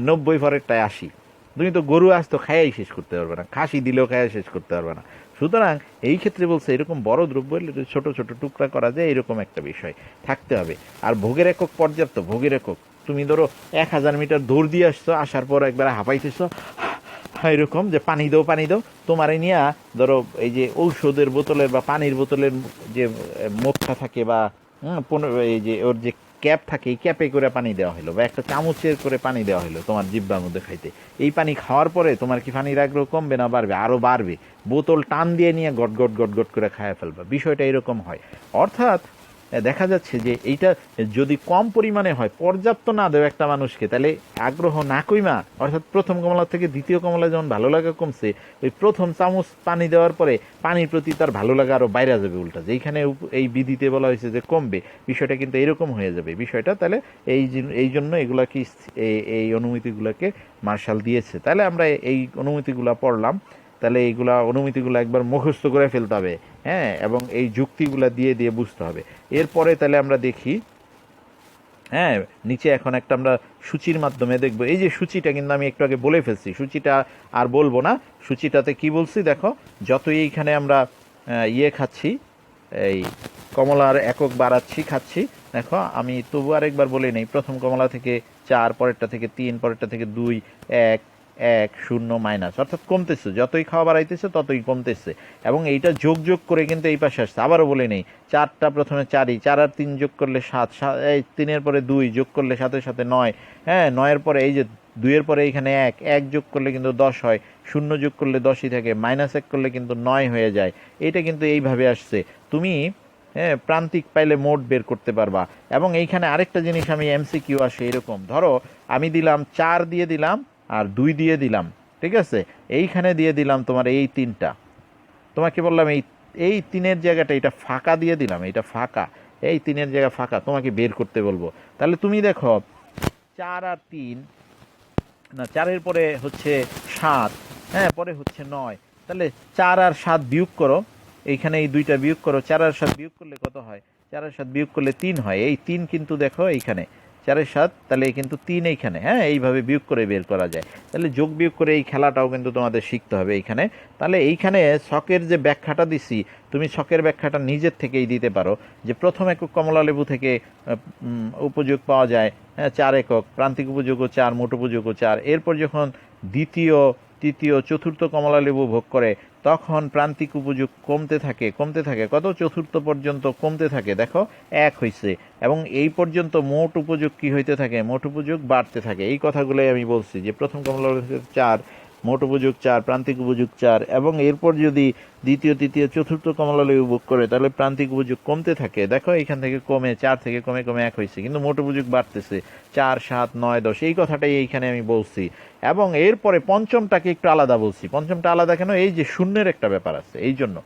90, পরেরটায় 80। তুমি তো গরু আসতো খায়াই শেষ করতে পারবে না, খাসি দিলেও খায়া শেষ করতে পারবে না। সুতরাং এই ক্ষেত্রে বলছে এরকম বড় দ্রব্য ছোট ছোট টুকরা করা যায়, এরকম একটা বিষয় থাকতে হবে। আর ভোগের একক পর্যাপ্ত, ভোগের একক তুমি ধরো 1000 মিটার দৌড় দিয়ে আসছো, আসার পর একবার হাঁপাইতেছো, এরকম যে পানি দাও পানি দাও, তোমারে নিয়ে ধরো এই যে ঔষধের বোতলের বা পানির বোতলের যে মুখটা থাকে বা এই যে ওর যে ক্যাপ থাকে, এই ক্যাপে করে পানি দেওয়া হলো বা একটা চামচের করে পানি দেওয়া হলো তোমার জিব্বার মধ্যে খাইতে। এই পানি খাওয়ার পরে তোমার কি পানির আগ্রহ কমবে না বাড়বে? আরও বাড়বে। বোতল টান দিয়ে নিয়ে গট গট গট গট করে খায় ফেলবা, বিষয়টা এরকম হয়। অর্থাৎ দেখা যাচ্ছে যে এইটা যদি কম পরিমাণে হয়, পর্যাপ্ত না দেয় একটা মানুষকে, তাহলে আগ্রহ না কইমা, অর্থাৎ প্রথম কমলা থেকে দ্বিতীয় কমলা যেমন ভালো লাগা কমছে, ওই প্রথম চামচ পানি দেওয়ার পরে পানির প্রতি তার ভালো লাগা আরও বাইরে যাবে উল্টা, যেইখানে এই বিধিতে বলা হয়েছে যে কমবে, বিষয়টা কিন্তু এরকম হয়ে যাবে বিষয়টা। তাহলে এই জন্য এগুলা কি এই অনুমতিগুলোকে মার্শাল দিয়েছে। তাহলে আমরা এই অনুমতিগুলো পড়লাম, তাহলে এইগুলা অনুমতিগুলো একবার মুখস্থ করে ফেলতে হবে, হ্যাঁ, এবং এই যুক্তিগুলা দিয়ে দিয়ে বুঝতে হবে। এরপরে তাহলে আমরা দেখি, হ্যাঁ, নিচে এখন একটা আমরা সূচির মাধ্যমে দেখব। এই যে সূচিটা কিন্তু আমি একটু আগে বলে ফেলছি, সূচিটা আর বলবো না। সূচিটাতে কি বলছি দেখো, যতই এইখানে আমরা খাচ্ছি, এই কমলার একক বাড়াচ্ছি খাচ্ছি, দেখো আমি তবু আরেকবার বলে নেই, প্রথম কমলা থেকে 4, পরেরটা থেকে 3, পরেরটা থেকে 2, 1, 1, 0, মাইনাস, অর্থাৎ কমতেছে, যতই খাওয়া বাড়াইতেছে ততই কমতেছে। এবং এইটা যোগ যোগ করে কিন্তু এই পাশে আসছে। আবারও বলে নেই, 4টা প্রথমে 4ই, 4 আর 3 যোগ করলে 7, 3-এর পরে 2 যোগ করলে 7-এর সাথে 9, হ্যাঁ, 9-এর পরে এই যে 2-এর পরে এইখানে 1, 1 যোগ করলে কিন্তু 10 হয়, 0 যোগ করলে 10ই থাকে, -1 করলে কিন্তু 9 হয়ে যায়। এটা কিন্তু এইভাবে আসছে। তুমি হ্যাঁ প্রান্তিক পাইলে মোট বের করতে পারবা। এবং এইখানে আরেকটা জিনিস আমি এমসিকিউ আসে এরকম, ধরো আমি দিলাম 4 দিয়ে দিলাম আর 2 দিয়ে দিলাম, ঠিক আছে, এইখানে দিয়ে দিলাম তোমার এই 3টা, তোমাকে বললাম এই 3-এর জায়গাটা এটা ফাঁকা দিয়ে দিলাম, এটা ফাঁকা, এই 3-এর জায়গা ফাঁকা, তোমাকে বের করতে বলবো। তাহলে তুমি দেখো 4 আর 3, না 4-এর পরে হচ্ছে 7, হ্যাঁ, পরে হচ্ছে 9, তাহলে 4 আর 7 বিয়োগ করো, এইখানে এই 2টা বিয়োগ করো, 4 আর 7 বিয়োগ করলে কত হয়? 4 আর 7 বিয়োগ করলে 3 হয়। এই 3 কিন্তু দেখো এইখানে 4 আর 7, তাহলে কিন্তু 3 এইখানে, হ্যাঁ, এইভাবে বিয়োগ করে বের করা যায়। তাহলে যোগ বিয়োগ করে এই খেলাটাও কিন্তু তোমাদের শিখতে হবে এইখানে। তাহলে এইখানে ছকের যে ব্যাখ্যাটা দিছি, তুমি ছকের ব্যাখ্যাটা নিজের থেকেই দিতে পারো, যে প্রথম একক কমলা লেবু থেকে উপযোগ পাওয়া যায়, হ্যাঁ, 4 একক, প্রান্তিক উপযোগও 4, মোট উপযোগও 4। এরপর যখন দ্বিতীয়, তৃতীয়, চতুর্থ কমলা লেবু ভোগ করে, তখন প্রান্তিক উপযোগ কমতে থাকে কত? চতুর্থ পর্যন্ত কমতে থাকে, দেখো 1 হয়েছে। এবং এই পর্যন্ত মোট উপযোগ কি হইতে থাকে? মোট উপযোগ বাড়তে থাকে। এই কথাগুলোই আমি বলছি যে প্রথম কমলা লেবু 4, মোট উপযোগ 4, প্রান্তিক উপযোগ 4, এবং এরপর যদি দ্বিতীয়, তৃতীয়, চতুর্থ কমলা লেবু ভোগ করে, তাহলে প্রান্তিক উপযোগ কমতে থাকে। দেখো এখান থেকে কমে 4 থেকে কমে 1 হয়েছে, কিন্তু মোট উপযোগ বাড়তেছে 4, 7, 9, 10, এই কথাটাই এইখানে আমি বলছি। এবং এরপরে পঞ্চমটাকে একটু আলাদা বলছি। পঞ্চমটা আলাদা কেন? এই যে শূন্যের একটা ব্যাপার আছে, এই জন্য।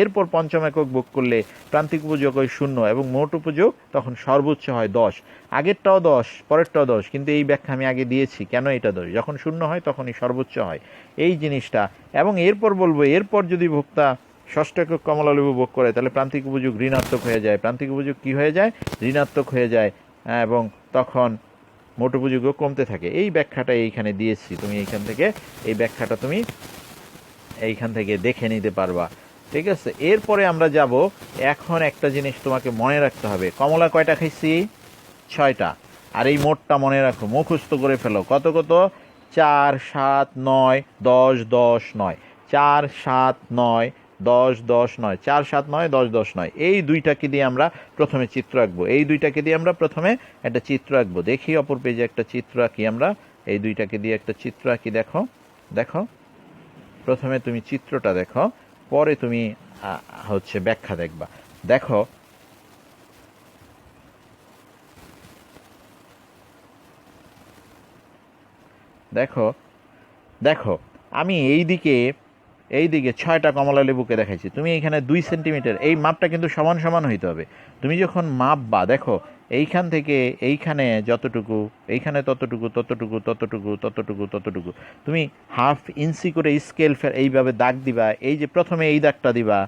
এরপর পঞ্চম একক ভোগ করলে প্রান্তিক উপযোগ হয় 0 এবং মোট উপযোগ তখন সর্বোচ্চ হয় 10। আগেরটাও 10, পরেরটাও 10, কিন্তু এই ব্যাখ্যা আমি আগে দিয়েছি কেন এটা 10, যখন 0 হয় তখনই সর্বোচ্চ হয় এই জিনিসটা। এবং এরপর বলবো, এরপর যদি ভোক্তা ষষ্ঠ একক কমলা লেবু ভোগ করে, তাহলে প্রান্তিক উপযোগ ঋণাত্মক হয়ে যায়। প্রান্তিক উপযোগ কি হয়ে যায়? ঋণাত্মক হয়ে যায়, এবং তখন মোট উপযোগও কমতে থাকে। এই ব্যাখ্যাটা এইখানে দিয়েছি, তুমি এইখান থেকে এই ব্যাখ্যাটা তুমি এইখান থেকে দেখে নিতে পারবা, ঠিক আছে। এরপরে আমরা যাব, এখন একটা জিনিস তোমাকে মনে রাখতে হবে, কমলা কয়টা খাইছি? 6টা। আর এই মোটটা মনে রাখো, মুখস্থ করে ফেলো, কত কত? 4, 7, 9, 10, 10, 9, 4, 7, 9, 10, 10, 9, 4, 7, 9, 10, 10, 9, এই দুইটাকে দিয়ে আমরা প্রথমে চিত্র আঁকবো। এই দুইটাকে দিয়ে আমরা প্রথমে একটা চিত্র আঁকবো। দেখি অপর পেজে একটা চিত্র আঁকি আমরা। এই দুইটাকে দিয়ে একটা চিত্র আঁকি। দেখো দেখো, প্রথমে তুমি চিত্রটা দেখো, পরে তুমি হচ্ছে ব্যাখ্যা দেখবা। দেখো দেখো দেখো আমি এইদিকে 6টা কমলা লেবুকে দেখাইছি, তুমি এইখানে 2 সেন্টিমিটার, এই মাপটা কিন্তু সমান সমান হইতে হবে। তুমি যখন মাপবা, দেখো এইখান থেকে এইখানে যতটুকু, এইখানে ততটুকু ততটুকু ততটুকু ততটুকু ততটুকু, তুমি হাফ ইঞ্চি করে স্কেল এইভাবে দাগ দিবা। এই যে প্রথমে এই দাগটা দিবা,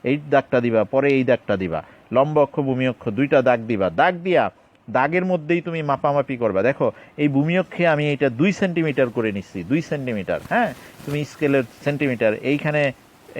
এই দাগটা দিবা, পরে এই দাগটা দিবা, লম্ব অক্ষ ভূমি অক্ষ দুইটা দাগ দিবা। দাগ দিয়া দাগের মধ্যেই তুমি মাপামাপি করবা। দেখো এই ভূমি অক্ষে আমি এটা 2 সেন্টিমিটার করে নিচ্ছি, 2 সেন্টিমিটার। হ্যাঁ, তুমি স্কেলের সেন্টিমিটার,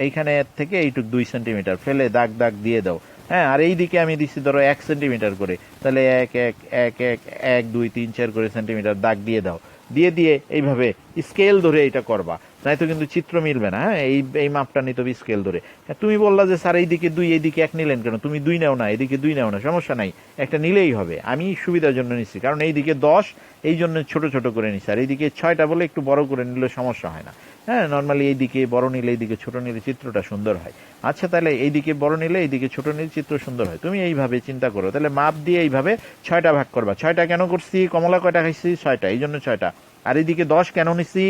এইখানে থেকে এইটুক 2 সেন্টিমিটার ফেলে দাগ দাগ দিয়ে দাও। হ্যাঁ, আর এই দিকে আমি দিচ্ছি ধরো 1 সেন্টিমিটার করে, তাহলে 1 1 1 1 2 3 4 করে সেন্টিমিটার দাগ দিয়ে দাও। দিয়ে এইভাবে স্কেল ধরে এটা করবা, নাই তো কিন্তু চিত্র মিলবে না। হ্যাঁ, এই মাপটা নিতে হবে স্কেল ধরে। তুমি বললা যে স্যার এইদিকে 2 এইদিকে 1 নিলেন কেন? তুমি 2 নাও না, এদিকে 2 নাও না, সমস্যা নাই, একটা নিলেই হবে। আমি সুবিধার জন্য নিচ্ছি, কারণ এইদিকে 10, এই জন্য ছোট ছোট করে নিচ্ছি। আর এইদিকে 6টা বলে একটু বড় করে নিলে সমস্যা হয় না। হ্যাঁ, নর্মালি এইদিকে বড় নিলে এইদিকে ছোট নিলে চিত্রটা সুন্দর হয়। আচ্ছা, তাহলে এইদিকে বড় নিলে এইদিকে ছোট নিলে চিত্র সুন্দর হয়। তুমি এইভাবে চিন্তা করো। তাহলে মাপ দিয়ে এইভাবে 6টা ভাগ করবা। 6টা কেন করছি? কমলা কয়টা খাইছি? 6টা, এই জন্য 6টা। আর এইদিকে 10 কেন নিছি?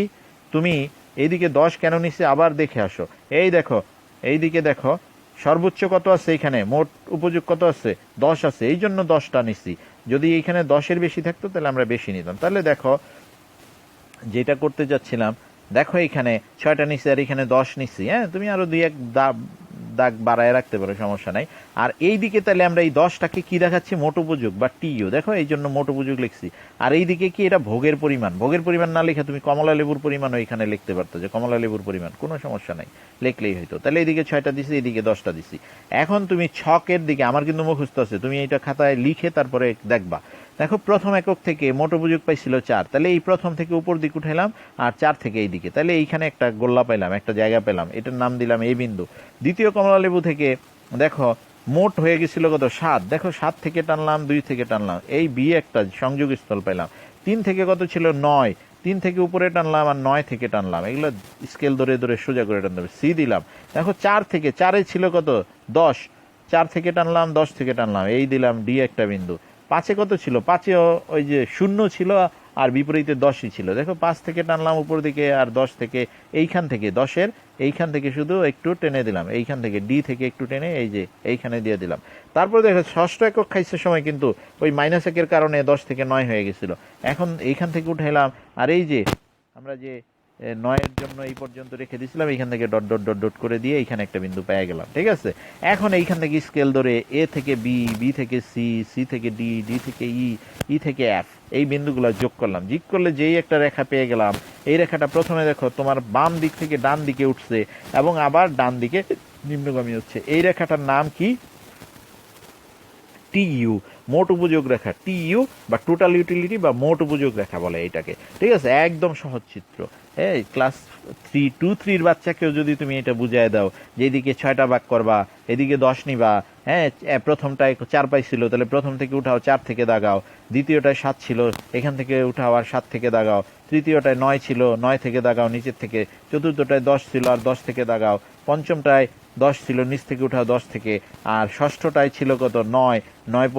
তুমি এইদিকে 10 কেন নিছি আবার দেখে আসো। এই দেখো, এইদিকে দেখো সর্বোচ্চ কত আছে, এখানে মোট উপযোগ কত আছে? 10 আছে, এই জন্য 10টা নিছি। যদি এইখানে 10-এর বেশি থাকতো তাহলে আমরা বেশি নিতাম। তাহলে দেখো যেটা করতে যাচ্ছিলাম, দেখো এখানে 6টা নিচ্ছি আর এখানে 10 নিচ্ছি। হ্যাঁ, তুমি আরো 2-1 দাগ বাড়ায় রাখতে পারো, সমস্যা নাই। আর এই দিকে তাহলে আমরা এই 10টাকে কি দেখাচ্ছি? মোট উপযোগ বা টিইউ। দেখো এই জন্য মোট উপযোগ লিখছি। আর এই দিকে কি? এটা ভোগের পরিমাণ। ভোগের পরিমাণ না লিখে তুমি কমলা লেবুর পরিমাণও এখানে লিখতে পারতো, যে কমলা লেবুর পরিমাণ, কোনো সমস্যা নাই, লিখলেই হইতো। তাহলে এইদিকে 6টা দিছি, এইদিকে 10টা দিছি। এখন তুমি ছকের দিকে, আমার কিন্তু মুখস্থ আছে, তুমি এইটা খাতায় লিখে তারপরে দেখবা। দেখো প্রথম একক থেকে মোট উপযোগ পাইছিল 4, তাহলে এই প্রথম থেকে উপর দিক উঠাইলাম, আর 4 থেকে এই দিকে, তাহলে এইখানে একটা গোল্লা পাইলাম, একটা জায়গা পেলাম, এটার নাম দিলাম এই বিন্দু। দ্বিতীয় কমলা লেবু থেকে দেখো মোট হয়ে গেছিল কত? 7। দেখো 7 থেকে টানলাম, 2 থেকে টানলাম, এই বি একটা সংযোগ স্থল পাইলাম। 3 থেকে কত ছিল? 9। 3 থেকে উপরে টানলাম আর 9 থেকে টানলাম, এগুলো স্কেল ধরে ধরে সোজা করে টানতে হবে। সি দিলাম। দেখো 4 থেকে, 4-এ ছিল কত? 10। 4 থেকে টানলাম, 10 থেকে টানলাম, এই দিলাম ডি একটা বিন্দু। 5-এ কত ছিল? 5-এ ওই যে 0 ছিল আর বিপরীতে 10ই ছিল। দেখো 5 থেকে টানলাম উপর দিকে, আর 10 থেকে এইখান থেকে 10-এর এইখান থেকে শুধু একটু টেনে দিলাম, এইখান থেকে ডি থেকে একটু টেনে এই যে এইখানে দিয়ে দিলাম। তারপর দেখো ষষ্ঠ একক খাইছে সময় কিন্তু ওই -1-এর কারণে 10 থেকে 9 হয়ে গেছিল। এখন এইখান থেকে উঠাইলাম, আর এই যে আমরা যে 9-এর জন্য এই পর্যন্ত রেখে দিয়েছিলাম, এইখান থেকে ডট ডট ডট ডট করে দিয়ে এইখানে একটা বিন্দু পেয়ে গেলাম। ঠিক আছে, এখন এইখান থেকে স্কেল ধরে এ থেকে বি, বি থেকে সি, সি থেকে ডি, ডি থেকে ই, ই থেকে এফ, এই বিন্দুগুলো যোগ করলাম। যোগ করলে যেই একটা রেখা পেয়ে গেলাম, এই রেখাটা প্রথমে দেখো তোমার বাম দিক থেকে ডান দিকে উঠছে এবং আবার ডান দিকে নিম্নগামী হচ্ছে। এই রেখাটার নাম কি? টিইউ, মোট উপযোগ রেখা। টিইউ বা টোটাল ইউটিলিটি বা মোট উপযোগ রেখা বলে এটাকে। ঠিক আছে, একদম সহজ চিত্র। এই ক্লাস 2-3-র বাচ্চাকেও যদি তুমি এটা বুঝায় দাও যে এদিকে 6টা ভাগ করবা, এদিকে 10 নিবা। হ্যাঁ, প্রথমটায় 4 পাইছিল, তাহলে প্রথম থেকে উঠাও, 4 থেকে দাগাও। দ্বিতীয়টায় 7 ছিল, এখান থেকে উঠাও আর 7 থেকে দাগাও। তৃতীয়টায় 9 ছিল, 9 থেকে দাগাও নিচের থেকে। চতুর্থটায় 10 ছিল আর 10 থেকে দাগাও। পঞ্চমটায় 10 ছিল, নিচ থেকে উঠাও 10 থেকে। আর ষষ্ঠটায় ছিল কত? 9। 9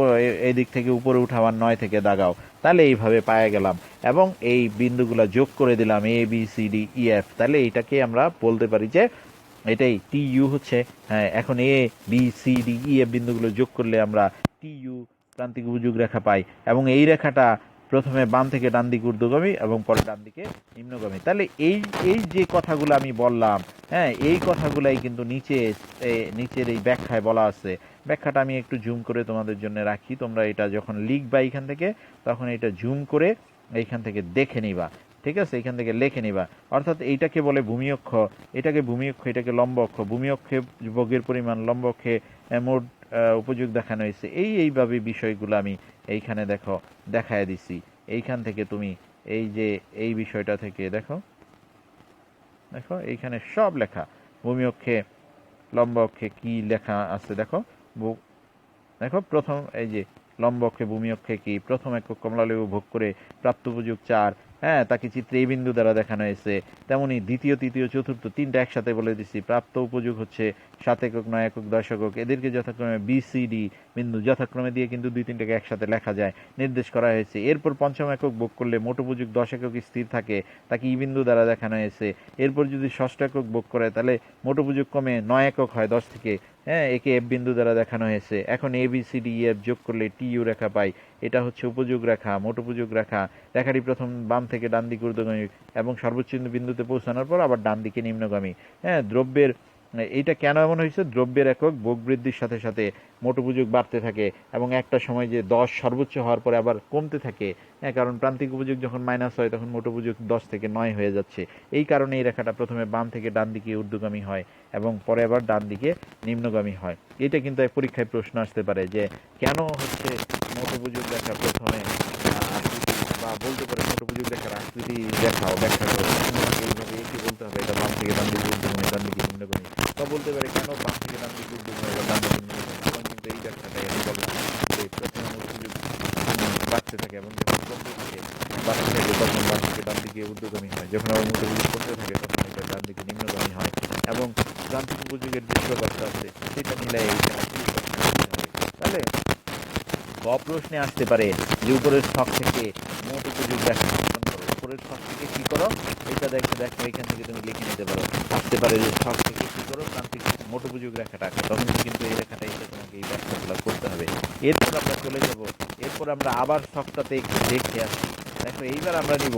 এই দিক থেকে উপরে উঠাও আর 9 থেকে দাগাও। তাহলে এইভাবে পায়ে গেলাম এবং এই বিন্দুগুলো যোগ করে দিলাম, A B C D E F. তাহলে এটাকে আমরা বলতে পারি যে এটাই টি ইউ হচ্ছে। হ্যাঁ, এখন A B C D E F বিন্দুগুলো যোগ করলে আমরা টি ইউ প্রান্তিক উপযোগ রেখা পাই, এবং এই রেখাটা প্রথমে বাম থেকে ডান দিকে ঊর্ধ্বগামী এবং পরে ডান দিকে নিম্নগামী। তাহলে এই এই যে কথাগুলো আমি বললাম, হ্যাঁ, এই কথাগুলাই কিন্তু নিচের এই ব্যাখ্যায় বলা আছে। ব্যাখ্যাটা আমি একটু জুম করে তোমাদের জন্য রাখি, তোমরা এটা যখন লিখবা এইখান থেকে, তখন এটা জুম করে এইখান থেকে দেখে নিবা। ঠিক আছে, এখান থেকে লিখে নিবা। অর্থাৎ এইটাকে বলে ভূমি অক্ষ, এটাকে ভূমি অক্ষ, এটাকে লম্ব অক্ষ। ভূমি অক্ষে ভোগের পরিমাণ, লম্ব অক্ষে মোট উপযোগ দেখানো হয়েছে। এইভাবে বিষয়গুলো আমি এইখানে দেখো দেখায় দিছি। এইখান থেকে তুমি এই যে এই বিষয়টা থেকে দেখো, দেখো এইখানে সব লেখা। ভূমি অক্ষে, লম্ব অক্ষে কি লেখা আছে দেখো। দেখো প্রথম এই যে লম্ব অক্ষে, ভূমি অক্ষে কি? প্রথম একক কমলালেবু ভোগ করে প্রাপ্ত উপযোগ 4, হ্যাঁ, তাকে চিত্রে এই বিন্দু দ্বারা দেখানো হয়েছে। তেমনি দ্বিতীয়, তৃতীয়, চতুর্থ তিনটা একসাথে বলে দিছি। প্রাপ্ত উপযোগ হচ্ছে 7 একক, 9 একক, 10 একক। এদেরকে যথাক্রমে বি সি ডি বিন্দু যথাক্রমে দিয়ে কিন্তু দুই তিনটাকে একসাথে লেখা যায়, নির্দেশ করা হয়েছে। এরপর পঞ্চম একক ভোগ করলে মোট উপযোগ 10 একক স্থির থাকে, তাকে ই বিন্দু দ্বারা দেখানো হয়েছে। এরপর যদি ষষ্ঠ একক ভোগ করে তাহলে মোট উপযোগ কমে 9 একক হয় 10 থেকে। হ্যাঁ, একে এফ বিন্দু দ্বারা দেখানো হয়েছে। এখন A B C D E F যোগ করলে টি ইউ রেখা পাই। এটা হচ্ছে উপযোগ রেখা, মোট উপযোগ রেখা। রেখাটি প্রথম বাম থেকে ডান দিকে ঊর্ধ্বগামী এবং সর্বোচ্চ বিন্দুতে পৌঁছানোর পর আবার ডান দিকে নিম্নগামী। হ্যাঁ, দ্রব্যের এইটা কেন এমন হয়েছে? দ্রব্যের একক ভোগ বৃদ্ধির সাথে সাথে মোট উপযোগ বাড়তে থাকে এবং একটা সময় যে 10 সর্বোচ্চ হওয়ার পরে আবার কমতে থাকে। হ্যাঁ, কারণ প্রান্তিক উপযোগ যখন মাইনাস হয় তখন মোট উপযোগ 10 থেকে 9 হয়ে যাচ্ছে। এই কারণে এই রেখাটা প্রথমে বাম থেকে ডান দিকে ঊর্ধ্বগামী হয় এবং পরে আবার ডান দিকে নিম্নগামী হয়। এটা কিন্তু এক পরীক্ষায় প্রশ্ন আসতে পারে যে কেন হচ্ছে মোট উপযোগ রেখা প্রথমে আকৃতি, বা বলতে পারে মোট উপযোগ রেখার আকৃতি দেখাও, ব্যাখ্যা করো। এইভাবে একে বলতে হবে এটা বাম থেকে ডান দিকে ঊর্ধ্বগামী, ডান দিকে নিম্নগামী। বা বলতে পারে কেন বাম থেকে ডান দিকে ঊর্ধ্বগামী বা ডান দিকে নিম্নগামী। তখন কিন্তু এই ব্যাখ্যাটাই আমি বললাম যে প্রথমে মোট উপযোগ বাড়তে থাকে এবং যখন কমতে থাকে বাড়তে থাকে তখন বাম থেকে ডান দিকে ঊর্ধ্বগামী হয়। যখন আবার মোট উপযোগ কমতে থাকে তখন এটা ডান দিকে নিম্নগামী হয়। এবং প্রান্তিক উপযোগের যে প্রভাবটা আছে সেটা মিলাই এইটা হবে। তাহলে গ প্রশ্নে আসতে পারে যে উপরের ছক থেকে মোট উপযোগ রেখা অঙ্কন করো। উপরের ছক থেকে কি করো, এটা দেখো এখান থেকে তুমি লিখে নিতে পারো। আসতে পারে যে ছক থেকে কি করো, প্রান্তিক মোট উপযোগ রেখাটা আঁকো। তখন কিন্তু এই রেখাটা এসে তোমাকে এই ব্যাখ্যাগুলো করতে হবে। এরপর আমরা চলে যাব, এরপর আমরা আবার ছকটাতে একটু দেখে আসি। দেখো এইবার আমরা নিব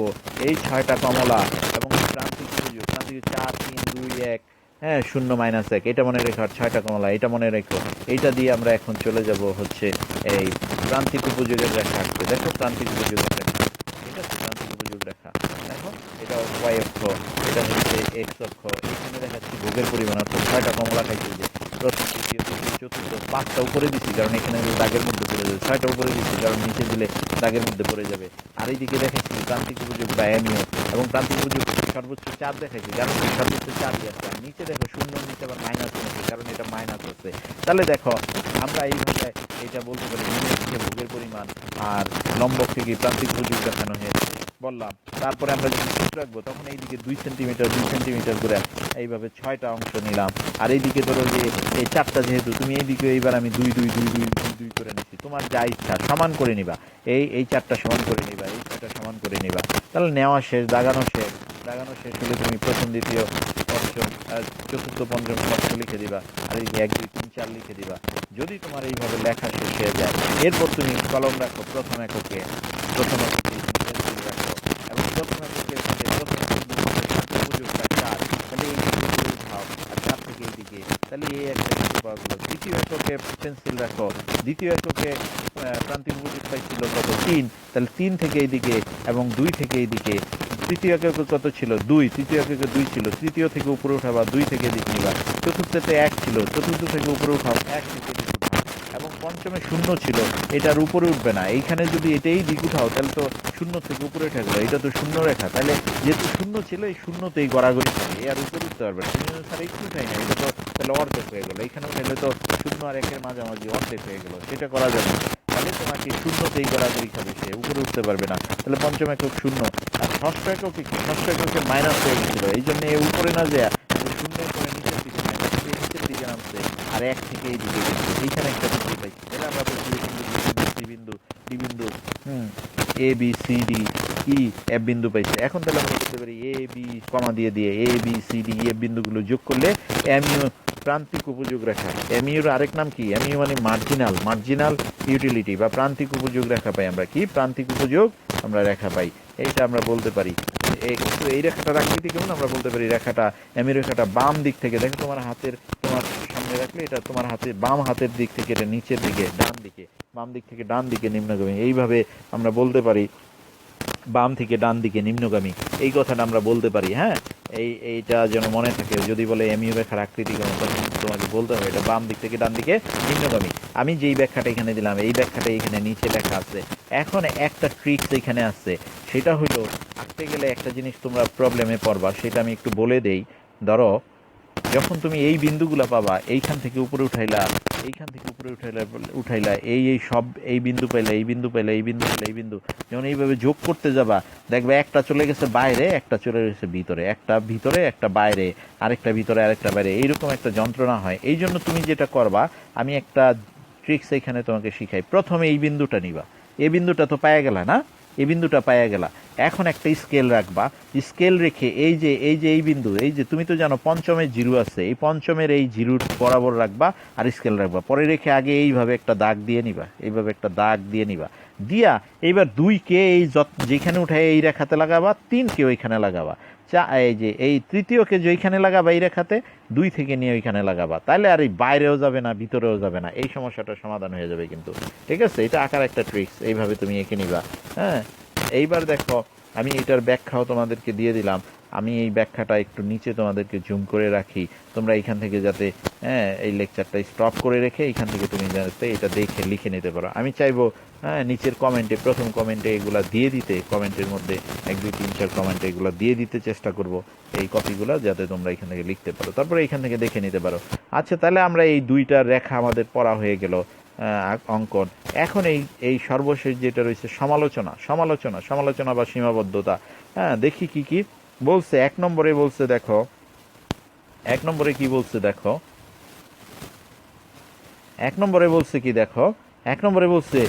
এই 6টা কমলা এবং প্রান্তিক উপযোগ, প্রান্তিক 4, 3, 2, 1, হ্যাঁ 0, -1, এটা মনে রেখো। আর 6টা কমলা এটা মনে রেখো। এইটা দিয়ে আমরা এখন চলে যাব হচ্ছে এই প্রান্তিক উপযোগের রেখা আঁকতে। দেখো প্রান্তিক উপযোগের রেখা, ঠিক আছে? প্রান্তিক উপযোগ রেখা দেখো, এটা y অক্ষ, এটা হচ্ছে x অক্ষ। এখানে দেখাচ্ছি ভোগের পরিমাণ, অর্থাৎ 6টা কমলা খাইছে যে প্রথম, দ্বিতীয়, তৃতীয়, চতুর্থ। 5টা উপরে দিচ্ছি কারণ এখানে দাগের মধ্যে পড়ে যাবে। 6টা উপরে দিচ্ছি কারণ নিচে দিলে দাগের মধ্যে পড়ে যাবে। আর এইদিকে দেখাচ্ছি প্রান্তিক উপযোগ বা এমইও, এবং প্রান্তিক উপযোগ সর্বোচ্চ 4 দেখাচ্ছি কারণ সর্বোচ্চ 4ই আছে। আর নিচে দেখো শূন্যর নিচে আবার মাইনাস আছে কারণ এটা মাইনাস আছে। তাহলে দেখো আমরা এইভাবে এটা বলতে পারি নিম্নের দিকে ভোগের পরিমাণ আর লম্বক থেকে প্রান্তিক উপযোগ দেখানো হয়েছে বললাম। তারপরে আমরা যখন সূত্র রাখবো তখন এইদিকে 2 সেন্টিমিটার 2 সেন্টিমিটার করে এইভাবে 6টা অংশ নিলাম। আর এইদিকে ধরো যে এই 4টা, যেহেতু তুমি এইদিকে এইবার আমি 2 2 2 2 2 2 করে নিচ্ছি। তোমার যা ইচ্ছা সমান করে নিবা, এই 4টা সমান করে নিবা, এই 6টা সমান করে নিবা। তাহলে নেওয়া শেষ, দাগানো শেষ। দাগানো শেষ হলে তুমি প্রথম, দ্বিতীয়, পঞ্চম, চতুর্থ, পঞ্চম, ষষ্ঠ লিখে দিবা। আর এই 1 2 3 4 লিখে দিবা। যদি তোমার এইভাবে লেখা শেষ হয়ে যায়, এরপর তুমি কলম রাখো প্রথম এককে, প্রথম এককে পেন্সিল রাখো এবং প্রথম এককের সাথে প্রথম উপযোগ 4, তাহলে এই দিকে উঠাও আর 4 থেকে এই দিকে, তাহলে এই একটা পাওয়া গেল। দ্বিতীয় এককে পেন্সিল রাখো, দ্বিতীয় এককে প্রান্তিক উপযোগ পাইছিল কত 3, তাহলে 3 থেকে এই দিকে এবং 2 থেকে এই দিকে। তৃতীয় এককে কত ছিল 2, তৃতীয় এককে 2 ছিল, তৃতীয় থেকে উপরে উঠাবা 2 থেকে দিক নিবা। চতুর্থতে 1 ছিল, চতুর্থ থেকে উপরে উঠাও 1 থেকে দিক উঠাও। এবং পঞ্চমে 0 ছিল, এটার উপরে উঠবে না। এইখানে যদি এটাই দিক উঠাও তাহলে তো 0 থেকে উপরে উঠে গেল, এটা তো 0 রেখা। তাহলে যেহেতু 0 ছিল এই 0তেই গড়াগড়ি থাকে, আর উপরে উঠতে পারবে না। 0 ছাড়া একটু উঠাই না, এটা তো তাহলে অর্ধেক হয়ে গেল। এইখানে উঠাইলে তো 0 আর 1-এর মাঝামাঝি অর্ধেক হয়ে গেল, সেটা করা যাবে না। তাহলে তোমাকে 0তেই গড়াগড়ি খাবে, সে উপরে উঠতে পারবে না। তাহলে পঞ্চম একক 0। আর ষষ্ঠ এককে কি, ষষ্ঠ এককে মাইনাস হয়ে গেছিল, এই জন্য উপরে না যায় 0 করে নিচের দিকে মাইনাস দিয়ে নিচের দিকে নামছে আর 1 থেকে এই দিকে গেছে। এইখানে একটা বিন্দু পাইছি, তাহলে আমরা বলছি যে বিন্দু ডি বিন্দু A B C D E F বিন্দু পাইছে। এখন তাহলে আমরা বলতে পারি এ বি কমা দিয়ে এ বি সি ডি এফ বিন্দুগুলো যোগ করলে এমইউ প্রান্তিক উপযোগ রেখা। এমইউর আরেক নাম কি? এমইউ মানে মার্জিনাল ইউটিলিটি বা প্রান্তিক উপযোগ রেখা পাই আমরা। কি প্রান্তিক উপযোগ আমরা রেখা পাই, এইটা আমরা বলতে পারি। কিন্তু এই রেখাটার আকৃতি কেমন আমরা বলতে পারি? রেখাটা এমই রেখাটা বাম দিক থেকে, দেখো তোমার সামনে রাখলে এটা তোমার হাতে বাম হাতের দিক থেকে এটা নিচের দিকে ডান দিকে, বাম দিক থেকে ডান দিকে নিম্নগামী। এইভাবে আমরা বলতে পারি বাম থেকে ডান দিকে নিম্নগামী, এই কথাটা আমরা বলতে পারি। হ্যাঁ, এইটা যেন মনে থাকে। যদি বলে এমইউ রেখার আকৃতি কেমন, তখন তোমাকে বলতে হবে এটা বাম দিক থেকে ডান দিকে নিম্নগামী। আমি যেই ব্যাখ্যাটা এখানে দিলাম এই ব্যাখ্যাটা এখানে নিচে লেখা আছে। এখন একটা ট্রিক্স এখানে আছে, সেটা হলো আঁকতে গেলে একটা জিনিস তোমরা প্রবলেমে পড়বা, সেটা আমি একটু বলে দেই। ধরো যখন তুমি এই বিন্দুগুলা পাবা, এইখান থেকে উপরে উঠাইলা এইখান থেকে উপরে উঠাইলা এই সব এই বিন্দু পাইলা এই বিন্দু পাইলা এই বিন্দু পাইলা এই বিন্দু, যেমন এইভাবে যোগ করতে যাবা দেখবে একটা চলে গেছে বাইরে, একটা চলে গেছে ভিতরে, একটা ভিতরে একটা বাইরে, আরেকটা ভিতরে আরেকটা বাইরে, এইরকম একটা যন্ত্রণা হয়। এই জন্য তুমি যেটা করবা, আমি একটা ট্রিক্স এখানে তোমাকে শিখাই। প্রথমে এই বিন্দুটা নিবা, এই বিন্দুটা তো পায়া গেলা না, এই বিন্দুটা পায়া গেলা। এখন একটা স্কেল রাখবা, স্কেল রেখে এই বিন্দু, এই যে তুমি তো জানো পঞ্চমের জিরো আছে, এই পঞ্চমের এই জিরোর বরাবর রাখবা আর স্কেল রাখবা, পরে রেখে আগে এইভাবে একটা দাগ দিয়ে নিবা, এইভাবে একটা দাগ দিয়ে নিবা, দিয়া এইবার 2কে এই যেখানে উঠায় এই রেখাতে লাগাবা, 3কে ওইখানে লাগাবা, এই যে এই তৃতীয়কে যেইখানে লাগাবা এই রেখাতে, 2 থেকে নিয়ে ওইখানে লাগাবা, তাহলে আর এই বাইরেও যাবে না ভিতরেও যাবে না, এই সমস্যাটার সমাধান হয়ে যাবে কিন্তু। ঠিক আছে, এটা আঁকার একটা ট্রিক্স, এইভাবে তুমি এঁকে নিবা। হ্যাঁ, এইবার দেখো আমি এটার ব্যাখ্যাও তোমাদেরকে দিয়ে দিলাম। আমি এই ব্যাখ্যাটা একটু নিচে তোমাদেরকে জুম করে রাখি, তোমরা এইখান থেকে যাতে এই লেকচারটা স্টপ করে রেখে এইখান থেকে তুমি যাতে এটা দেখে লিখে নিতে পারো। আমি চাইবো নিচের কমেন্টে, প্রথম কমেন্টে এগুলা দিয়ে দিতে, কমেন্টের মধ্যে 1 2 3 4 কমেন্টে এগুলো দিয়ে দিতে চেষ্টা করব, এই কপিগুলো যাতে তোমরা এখান থেকে লিখতে পারো, তারপরে এইখান থেকে দেখে নিতে পারো। আচ্ছা, তাহলে আমরা এই 2টা রেখা আমাদের পড়া হয়ে গেল, অঙ্কন। এখন এই সর্বশেষ যেটা রয়েছে সমালোচনা, সমালোচনা সমালোচনা বা সীমাবদ্ধতা। হ্যাঁ, দেখি কি কি বলছে। 1 নম্বরে বলছে, দেখো 1 নম্বরে কি বলছে, দেখো 1 নম্বরে বলছে কি, দেখো 1 নম্বরে বলছে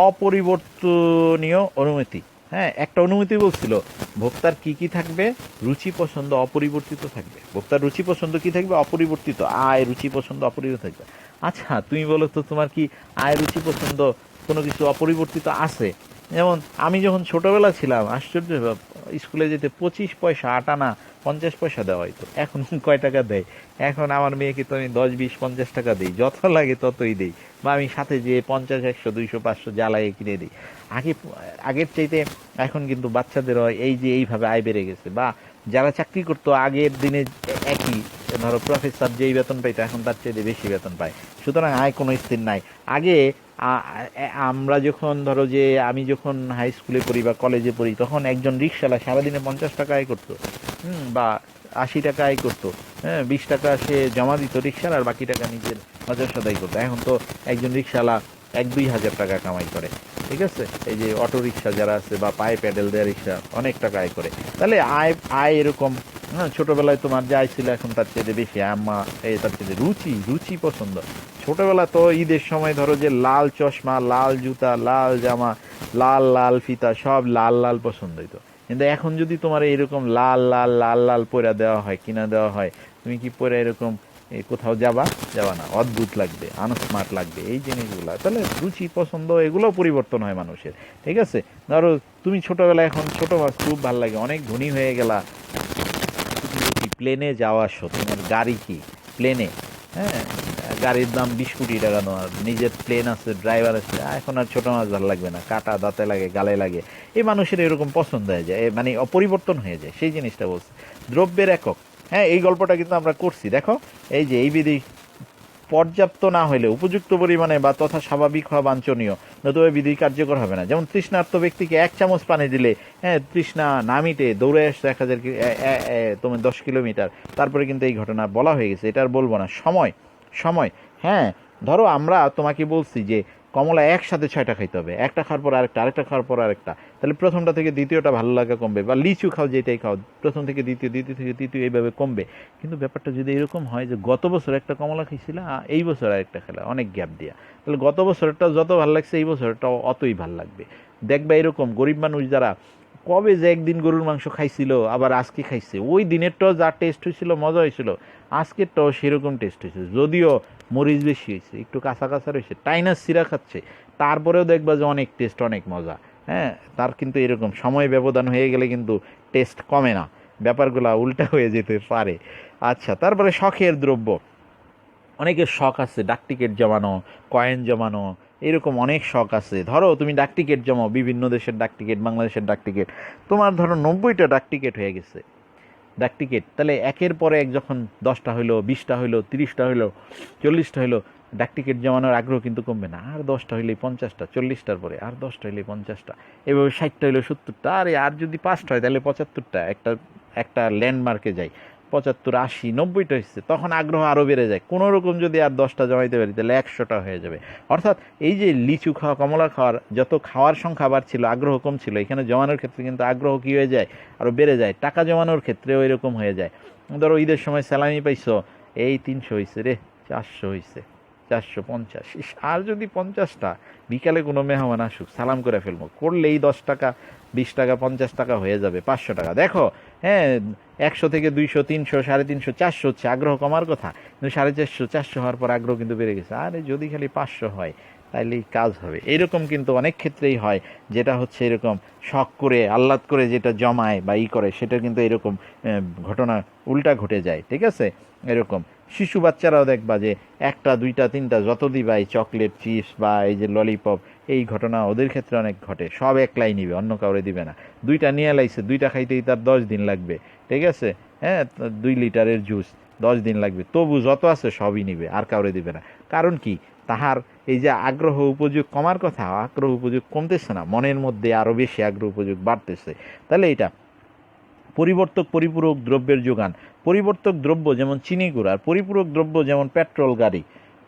অপরিবর্তনীয় অনুমতি। হ্যাঁ, একটা অনুমতি বলছিল, ভোক্তার কি কি থাকবে, রুচি পছন্দ অপরিবর্তিত থাকবে। ভোক্তার রুচি পছন্দ কি থাকবে, অপরিবর্তিত। আয় রুচি পছন্দ অপরিবর্তিত থাকবে। আচ্ছা, তুমি বলো তো তোমার কি আয় রুচি পছন্দ কোনো কিছু অপরিবর্তিত আছে? যেমন আমি যখন ছোটবেলা ছিলাম, আশ্চর্য স্কুলে যেতে 25 পয়সা 8 আনা 50 পয়সা দেওয়া হয়তো, এখন কয় টাকা দেয়? এখন আমার মেয়েকে তো আমি 10 20 50 টাকা দিই, যত লাগে ততই দিই, বা আমি সাথে যে 50 100 200 500 জ্বালায় কিনে দিই। আগে আগের চাইতে এখন কিন্তু বাচ্চাদেরও এই যে এইভাবে আয় বেড়ে গেছে। বা যারা চাকরি করতো আগের দিনে একই, ধরো প্রফেসর যেই বেতন পাইতো এখন তার চাইতে বেশি বেতন পায়, সুতরাং আয় কোনো স্থির নাই। আগে আমরা যখন ধরো যে আমি যখন হাই স্কুলে পড়ি বা কলেজে পড়ি, তখন একজন রিক্সাওয়ালা সারাদিনে 50 টাকা আয় করতো, বা 80 টাকা আয় করতো। হ্যাঁ, 20 টাকা সে জমা দিত রিক্সার, আর বাকি টাকা নিজের মজার সদাই করতো। এখন তো একজন রিক্সাওয়ালা 1 2 হাজার টাকা কামাই করে। ঠিক আছে, এই যে অটো রিক্সা যারা আছে বা পায়ে প্যাডেল দেওয়া রিক্সা, অনেক টাকা আয় করে। তাহলে আয় আয় এরকম। হ্যাঁ, ছোটবেলায় তোমার যা আয় ছিল এখন তার চেয়ে বেশি। আম্মা তার চেয়ে রুচি রুচি পছন্দ। ছোটবেলা তো ঈদের সময় ধরো যে লাল চশমা, লাল জুতা, লাল জামা, লাল লাল ফিতা, সব লাল লাল পছন্দ হইতো। কিন্তু এখন যদি তোমার এরকম লাল লাল লাল লাল পরে দেওয়া হয়, কিনা দেওয়া হয়, তুমি কি পরে এরকম কোথাও যাবা? যাবা না, অদ্ভুত লাগবে, আনস্মার্ট লাগবে এই জিনিসগুলো। তাহলে রুচি পছন্দ এগুলোও পরিবর্তন হয় মানুষের। ঠিক আছে, ধরো তুমি ছোটবেলায় এখন ছোট মাছ খুব ভালো লাগে, অনেক ধনী হয়ে গেলা, প্লেনে যাওয়া আসো, তোমার গাড়ি কি প্লেনে? হ্যাঁ, গাড়ির দাম 20 কোটি টাকা, নেওয়ার নিজের প্লেন আছে, ড্রাইভার আছে, এখন আর ছোট মাছ ভালো লাগবে না, কাটা দাঁতে লাগে, গালে লাগে। এই মানুষের এরকম পছন্দ হয়ে যায়, মানে অপরিবর্তন হয়ে যায়, সেই জিনিসটা বলছে। দ্রব্যের একক, হ্যাঁ এই গল্পটা কিন্তু আমরা করছি। দেখো এই যে এই বিধি পর্যাপ্ত না হলে উপযুক্ত পরিমাণে বা তথা স্বাভাবিক হওয়া বাঞ্ছনীয়, নতুবা বিধি কার্যকর হবে না। যেমন তৃষ্ণার্ত ব্যক্তিকে 1 চামচ পানি দিলে তৃষ্ণা না মিটে দৌড়ে আসছে 1000 তোমার 10 কিলোমিটার, তারপরে কিন্তু এই ঘটনা বলা হয়ে গেছে, এটা আর বলবো না। সময় সময়, হ্যাঁ ধরো আমরা তোমাকে বলছি যে কমলা একসাথে 6টা খাইতে হবে, একটা খাওয়ার পর আরেকটা, আরেকটা খাওয়ার পর আরেকটা, তাহলে প্রথমটা থেকে দ্বিতীয়টা ভালো লাগা কমবে। বা লিচু খাও, যেটাই খাও, প্রথম থেকে দ্বিতীয়, দ্বিতীয় থেকে তৃতীয়, এইভাবে কমবে। কিন্তু ব্যাপারটা যদি এরকম হয় যে গত বছর একটা কমলা খাইছিল, এই বছর আরেকটা খেলা, অনেক গ্যাপ দিয়া, তাহলে গত বছরটা যত ভালো লাগছে এই বছরটাও অতই ভালো লাগবে। দেখবা এরকম গরিব মানুষ যারা কবে যে একদিন গরুর মাংস খাইছিল আবার আজকে খাইছে, ওই দিনেরটাও যা টেস্ট হয়েছিল, মজা হয়েছিল, আজকেরটাও সেরকম টেস্ট হয়েছে, যদিও মরিচ বেশি হয়েছে, একটু কাঁচা কাঁচা রয়েছে, টাইনাস সিরা খাচ্ছে, তারপরেও দেখবা যে অনেক টেস্ট, অনেক মজা। হ্যাঁ, তার কিন্তু এরকম সময় ব্যবধান হয়ে গেলে কিন্তু টেস্ট কমে না, ব্যাপারগুলো উল্টা হয়ে যেতে পারে। আচ্ছা, তারপরে শখের দ্রব্য, অনেকের শখ আছে ডাক টিকিট জমানো, কয়েন জমানো, এরকম অনেক শখ আছে। ধরো তুমি ডাক টিকিট জমাও, বিভিন্ন দেশের ডাক টিকিট, বাংলাদেশের ডাক টিকিট, তোমার ধরো 90টা ডাক টিকিট হয়ে গেছে, ডাক টিকিট, তাহলে একের পরে এক যখন 10টা হইলো, 20টা হইলো, 30টা হইলো, 40টা হইলো, ডাক টিকিট জমানোর আগ্রহ কিন্তু কমবে না। আর 10টা হইলেই 50টা, 40টার পরে আর 10টা হইলেই 50টা, এভাবে 60টা হইলো 70টা, আর যদি 5টা হয় তাহলে 75টা, একটা একটা ল্যান্ডমার্কে যাই। 75, 80, 90টা হচ্ছে, তখন আগ্রহ আরও বেড়ে যায়। কোনো রকম যদি আর 10টা জমাইতে পারি তাহলে 100টা হয়ে যাবে। অর্থাৎ এই যে লিচু খাওয়া, কমলা খাওয়ার যত খাওয়ার সংখ্যা বাড়ছিল, আগ্রহ কম ছিল, এখানে জমানোর ক্ষেত্রে কিন্তু আগ্রহ কী হয়ে যায়, আরও বেড়ে যায়। টাকা জমানোর ক্ষেত্রেও এরকম হয়ে যায়। ধরো ঈদের সময় স্যালামি পাইছো, এই 300 হয়েছে রে, 400 হয়েছে, 450, আর যদি 50টা, বিকালে কোনো মেহমান আসুক সালাম করে ফেলবো, করলেই 10 টাকা, 20 টাকা, 50 টাকা হয়ে যাবে, 500 টাকা। দেখো, হ্যাঁ, 100 থেকে 200, 300, 350, 400 হচ্ছে, আগ্রহ কমার কথা, কিন্তু 450, 400 হওয়ার পর আগ্রহ কিন্তু বেড়ে গেছে। আরে যদি খালি 500 হয় তাইলেই কাজ হবে। এরকম কিন্তু অনেক ক্ষেত্রেই হয়, যেটা হচ্ছে এরকম শখ করে, আহ্লাদ করে যেটা জমায় বা করে, সেটা কিন্তু এরকম ঘটনা উল্টা ঘটে যায়। ঠিক আছে? এরকম শিশু বাচ্চারাও দেখবা যে 1টা, 2টা, 3টা যত দিবা এই চকলেট, চিপস বা এই যে ললিপপ, এই ঘটনা ওদের ক্ষেত্রে অনেক ঘটে। সব একলাই নিবে, অন্য কাউরে দিবে না। 2টা নিয়ে লাইছে, 2টা খাইতেই তার 10 দিন লাগবে। ঠিক আছে? হ্যাঁ, 2 লিটারের জুস 10 দিন লাগবে, তবু যত আছে সবই নিবে, আর কাউরে দিবে না। কারণ কি? তাহার এই যে আগ্রহ উপযোগ কমার কথা, আগ্রহ উপযোগ কমতেছে না, মনের মধ্যে আরও বেশি আগ্রহ উপযোগ বাড়তেছে। তাহলে এটা পরিবর্তক পরিপূরক দ্রব্যের যোগান। পরিবর্তক দ্রব্য যেমন চিনি গুড়, আর পরিপূরক দ্রব্য যেমন পেট্রোল গাড়ি।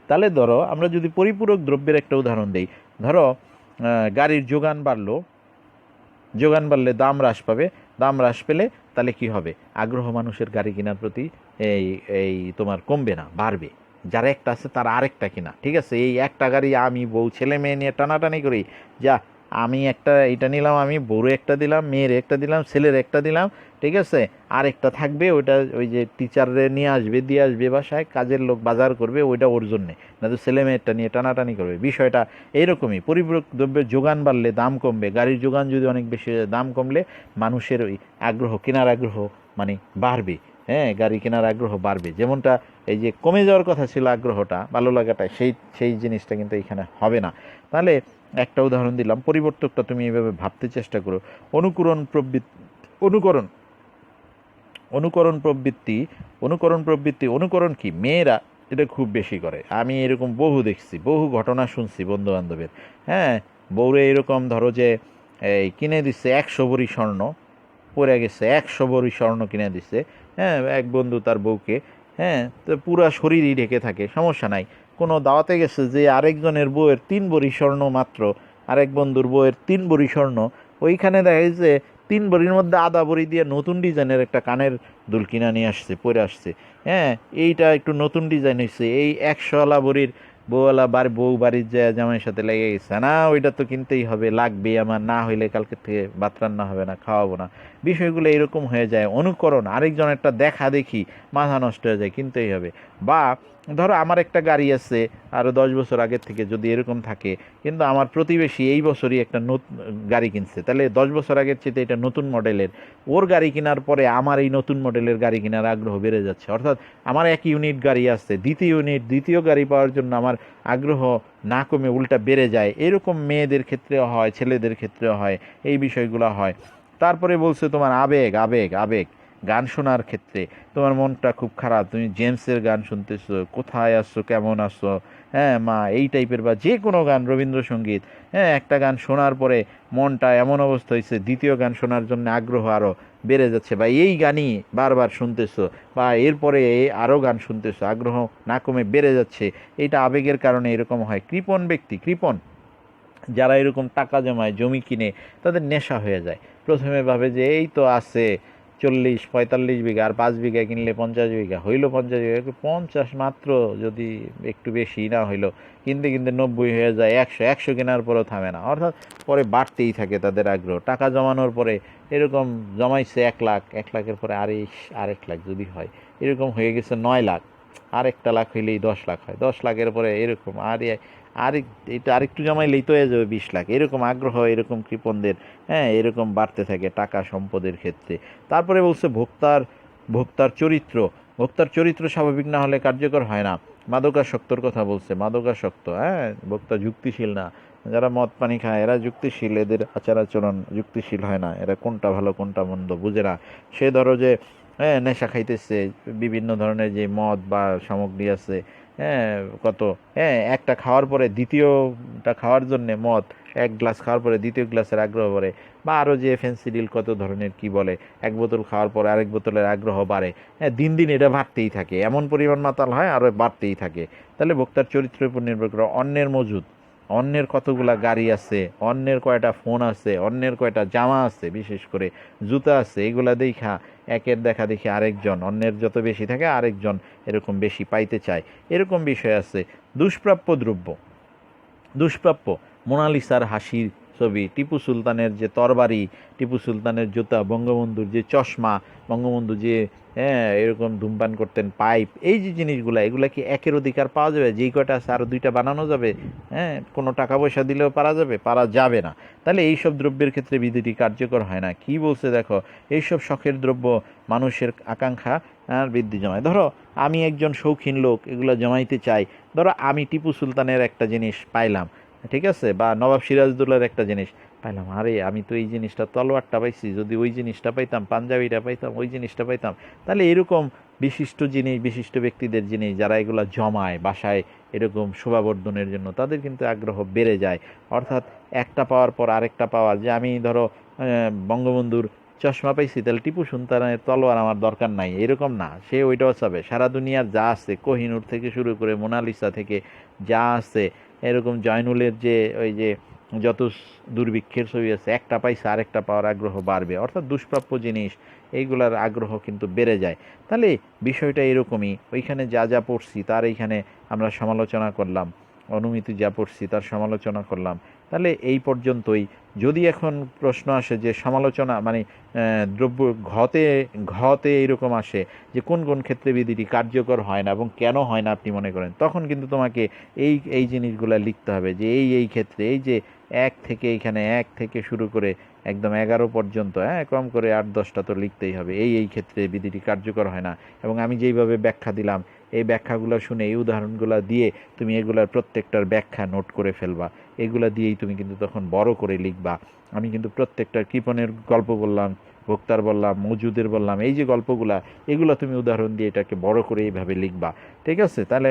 তাহলে ধরো আমরা যদি পরিপূরক দ্রব্যের একটা উদাহরণ দিই, ধরো গাড়ির যোগান বাড়লো, যোগান বাড়লে দাম হ্রাস পাবে, দাম হ্রাস পেলে তাহলে কি হবে? আগ্রহ মানুষের গাড়ি কেনার প্রতি এই এই তোমার কমবে না, বাড়বে। যার একটা আছে তার আরেকটা কিনা। ঠিক আছে? এই একটা গাড়ি আমি বউ ছেলে মেয়ে নিয়ে টানাটানি করি, যা আমি একটা এটা নিলাম, আমি বউরে একটা দিলাম, মেয়ের একটা দিলাম, ছেলের একটা দিলাম, ঠিক আছে, আরেকটা থাকবে, ওইটা ওই যে টিচারে নিয়ে আসবে, দিয়ে আসবে বাসায়, কাজের লোক বাজার করবে, ওইটা ওর জন্যে, না তো ছেলে মেয়েরটা নিয়ে টানাটানি করবে। বিষয়টা এইরকমই, পরিপূরক দ্রব্যের যোগান বাড়লে দাম কমবে, গাড়ির যোগান যদি অনেক বেশি হয়, দাম কমলে মানুষের ওই আগ্রহ, কেনার আগ্রহ মানে বাড়বে। হ্যাঁ, গাড়ি কেনার আগ্রহ বাড়বে। যেমনটা এই যে কমে যাওয়ার কথা ছিল আগ্রহটা, ভালো লাগাটা, সেই সেই জিনিসটা কিন্তু এখানে হবে না। তাহলে একটা উদাহরণ দিলাম, পরিবর্তকটা তুমি এইভাবে ভাবতে চেষ্টা করো। অনুকরণ প্রবৃত্তি, অনুকরণ অনুকরণ প্রবৃত্তি, অনুকরণ কি? মেয়েরা এটা খুব বেশি করে। আমি এরকম বহু দেখছি, বহু ঘটনা শুনছি বন্ধু বান্ধবের। হ্যাঁ, বউরে এরকম ধরো যে এই কিনে দিচ্ছে 100 ভরি স্বর্ণ, পড়ে গেছে 100 ভরি স্বর্ণ কিনে দিচ্ছে। হ্যাঁ, এক বন্ধু তার বউকে, হ্যাঁ, তো পুরা শরীরই ঢেকে থাকে, সমস্যা নাই। কোনো দাওয়াতে গেছে যে আরেকজনের বউয়ের 3 ভরি স্বর্ণ মাত্র, আরেক বন্ধুর বউয়ের 3 ভরি স্বর্ণ, ওইখানে দেখা যাচ্ছে 3 ভরির মধ্যে আধা ভরি দিয়ে নতুন ডিজাইনের একটা কানের দুল কিনা নিয়ে আসছে, পরে আসছে। হ্যাঁ, এইটা একটু নতুন ডিজাইন হয়েছে, এই 100ওয়ালা ভরির বউওয়ালা বউ বাড়ির যায় জামাইয়ের সাথে লেগে গেছে, না ওইটা তো কিনতেই হবে, লাগবে আমার, না হইলে কালকে থেকে ভাত রান্না হবে না, খাওয়াবো না। বিষয়গুলো এরকম হয়ে যায়। অনুকরণ, আরেকজনেরটা দেখা দেখি মাথা নষ্ট হয়ে যায়, কিনতেই হবে। বা ধরো আমার একটা গাড়ি আছে আরও 10 বছর আগের থেকে, যদি এরকম থাকে, কিন্তু আমার প্রতিবেশী এই বছরই একটা নতুন গাড়ি কিনছে, তাহলে 10 বছর আগের চেয়ে এটা নতুন মডেলের, ওর গাড়ি কেনার পরে আমার এই নতুন মডেলের গাড়ি কেনার আগ্রহ বেড়ে যাচ্ছে। অর্থাৎ আমার 1 ইউনিট গাড়ি আছে, দ্বিতীয় গাড়ি পাওয়ার জন্য আমার আগ্রহ না কমে উল্টা বেড়ে যায়। এরকম মেয়েদের ক্ষেত্রেও হয়, ছেলেদের ক্ষেত্রেও হয়, এই বিষয়গুলো হয়। তারপরে বলছে তোমার আবেগ, আবেগ, আবেগ। গান শোনার ক্ষেত্রে তোমার মনটা খুব খারাপ, তুমি জেমসের গান শুনতেছো, কোথায় আসছো, কেমন আসছো, হ্যাঁ মা, এই টাইপের, বা যে কোনো গান, রবীন্দ্রসঙ্গীত। হ্যাঁ, একটা গান শোনার পরে মনটা এমন অবস্থা হয়েছে, দ্বিতীয় গান শোনার জন্য আগ্রহ আরও বেড়ে যাচ্ছে, বা এই গানই বারবার শুনতেছো, বা এরপরে আরও গান শুনতেছো, আগ্রহ না কমে বেড়ে যাচ্ছে। এটা আবেগের কারণে এরকম হয়। কৃপণ ব্যক্তি, কৃপণ যারা এরকম টাকা জমায়, জমি কিনে, তাদের নেশা হয়ে যায়। প্রথমে ভাবে যে এই তো আছে 40-45 বিঘা, আর 5 বিঘা কিনলে 50 বিঘা হইলো, 50 বিঘা 50 মাত্র, যদি একটু বেশি না হইলো, কিনতে কিনতে 90 হয়ে যায়, 100 কেনার পরেও থামে না। অর্থাৎ পরে বাড়তেই থাকে তাদের আগ্রহ। টাকা জমানোর পরে এরকম জমাইছে 1 লাখ, 1 লাখের পরে আরেক লাখ যদি হয়, এরকম হয়ে গেছে 9 লাখ, আরেকটা লাখ হইলেই 10 লাখ হয়, 10 লাখের পরে এরকম আরেক এটা আরেকটু জমাইলেই তো হয়ে যাবে 20 লাখ। এরকম আগ্রহ এরকম কৃপণদের, হ্যাঁ, এরকম বাড়তে থাকে টাকা সম্পদের ক্ষেত্রে। তারপরে বলছে ভোক্তার চরিত্র। ভোক্তার চরিত্র স্বাভাবিক না হলে কার্যকর হয় না। মাদকাসক্তর কথা বলছে, মাদকাসক্ত, হ্যাঁ, ভোক্তা যুক্তিশীল না। যারা মদ পানি খায় এরা যুক্তিশীল, এদের আচার আচরণ যুক্তিশীল হয় না, এরা কোনটা ভালো কোনটা মন্দ বুঝে না। সে ধরো যে, হ্যাঁ, নেশা খাইতেছে, বিভিন্ন ধরনের যে মদ বা সামগ্রী আছে, হ্যাঁ, কত, হ্যাঁ, একটা খাওয়ার পরে দ্বিতীয়টা খাওয়ার জন্যে মদ এক গ্লাস খাওয়ার পরে দ্বিতীয় গ্লাসের আগ্রহ বাড়ে, বা আরও যে ফেন্সিডিল কত ধরনের কি বলে, এক বোতল খাওয়ার পরে আরেক বোতলের আগ্রহ বাড়ে। হ্যাঁ, দিন দিন এটা বাড়তেই থাকে, এমন পরিমাণ মাতাল হয় আরও বাড়তেই থাকে। তাহলে বক্তার চরিত্রের উপর নির্ভর করে অন্যের মজুদ, অন্যের কতগুলা গাড়ি আছে, অন্যের কয়টা ফোন আছে, অন্যের কয়টা জামা আছে, বিশেষ করে জুতা আছে, এগুলা দেখা একের দেখা দেখি আরেকজন, অন্যের যত বেশি থাকে আরেকজন এরকম বেশি পাইতে চায়, এরকম বিষয় আছে। দুষ্প্রাপ্য দ্রব্য, দুষ্প্রাপ্য মোনালিসার হাসির ছবি, টিপু সুলতানের যে তরবারি, টিপু সুলতানের জুতা, বঙ্গবন্ধুর যে চশমা, বঙ্গবন্ধু যে এরকম ধূমপান করতেন পাইপ, এই যে জিনিসগুলা, এগুলা কি একের অধিকার পাওয়া যাবে? যেই কয়টা আছে আরও দুইটা বানানো যাবে? কোনো টাকা পয়সা দিলেও পারা যাবে? পারা যাবে না। তাহলে এইসব দ্রব্যের ক্ষেত্রে বিধিটি কার্যকর হয় না। কি বলছে দেখো, এইসব শখের দ্রব্য মানুষের আকাঙ্ক্ষা বৃদ্ধি জমায়। ধরো আমি একজন শৌখিন লোক, এগুলো জমাইতে চাই। ধরো আমি টিপু সুলতানের একটা জিনিস পাইলাম, ঠিক আছে, বা নবাব সিরাজদৌল্লার একটা জিনিস পাইলাম, আরে আমি তো এই জিনিসটা তলোয়ারটা পাইছি, যদি ওই জিনিসটা পাইতাম, পাঞ্জাবিটা পাইতাম, ওই জিনিসটা পাইতাম। তাহলে এরকম বিশিষ্ট জিনিস, বিশিষ্ট ব্যক্তিদের জিনিস যারা এগুলো জমায় বাসায় এরকম শোভাবর্ধনের জন্য, তাদের কিন্তু আগ্রহ বেড়ে যায়। অর্থাৎ একটা পাওয়ার পর আরেকটা পাওয়ার, যে আমি ধরো বঙ্গবন্ধুর চশমা পাইছি, তাহলে টিপু সুলতানের তলোয়ার আমার দরকার নাই, এরকম না। সে ওইটাও চাবে। সারা দুনিয়ার যা আছে, কোহিনূর থেকে শুরু করে মোনালিসা থেকে যা আছে, এরকম জয়নুলের যে ওই যে যত দুর্ভিক্ষের ছবি আছে, একটা পাইছে আরেকটা পাওয়ার আগ্রহ বাড়বে। অর্থাৎ দুষ্প্রাপ্য জিনিস এইগুলার আগ্রহ কিন্তু বেড়ে যায়। তাহলে বিষয়টা এরকমই। ওইখানে যা যা পড়ছি তার এইখানে আমরা সমালোচনা করলাম, অনুমিতি যা পড়ছি তার সমালোচনা করলাম। তাহলে এই পর্যন্তই। যদি এখন প্রশ্ন আসে যে সমালোচনা মানে দ্রব্য ঘতে ঘতে এইরকম আসে যে কোন কোন ক্ষেত্রে বিধিটি কার্যকর হয় না এবং কেন হয় না আপনি মনে করেন, তখন কিন্তু তোমাকে এই এই জিনিসগুলো লিখতে হবে যে এই ক্ষেত্রে, এই যে এক থেকে এইখানে এক থেকে শুরু করে একদম 11 পর্যন্ত, কম করে 8-10টা তো লিখতেই হবে। এই ক্ষেত্রে বিধিটি কার্যকর হয় না। এবং আমি যেইভাবে ব্যাখ্যা দিলাম, এই ব্যাখ্যাগুলো শুনে, এই উদাহরণগুলো দিয়ে তুমি এগুলার প্রত্যেকটার ব্যাখ্যা নোট করে ফেলবা। এগুলা দিয়েই তুমি কিন্তু তখন বড় করে লিখবা। আমি কিন্তু প্রত্যেকটা কৃপণের গল্প বললাম, বক্তার বললাম, মজুদের বললাম, এই যে গল্পগুলা, এগুলো তুমি উদাহরণ দিয়ে এটাকে বড় করে এইভাবে লিখবা। ঠিক আছে? তাহলে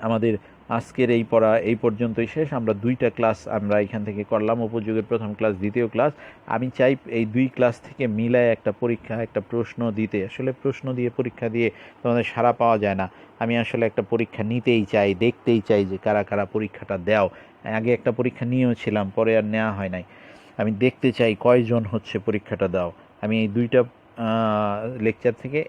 আমাদের আজকের এই পড়া এই পর্যন্তই শেষ। আমরা 2টা ক্লাস আমরা এখান থেকে করলাম, উপযোগের প্রথম ক্লাস, দ্বিতীয় ক্লাস। আমি চাই এই 2 ক্লাস থেকে মিলায় একটা পরীক্ষা, একটা প্রশ্ন দিতে। আসলে প্রশ্ন দিয়ে পরীক্ষা দিয়ে তোমাদের সাড়া পাওয়া যায় না। আমি আসলে একটা পরীক্ষা নিতেই চাই, দেখতেই চাই যে কারা কারা পরীক্ষাটা দাও। আগে একটা পরীক্ষা নিয়েওছিলাম, পরে আর নেওয়া হয় নাই। আমি দেখতে চাই কয়জন হচ্ছে পরীক্ষাটা দাও। আমি এই 2টা লেকচার থেকে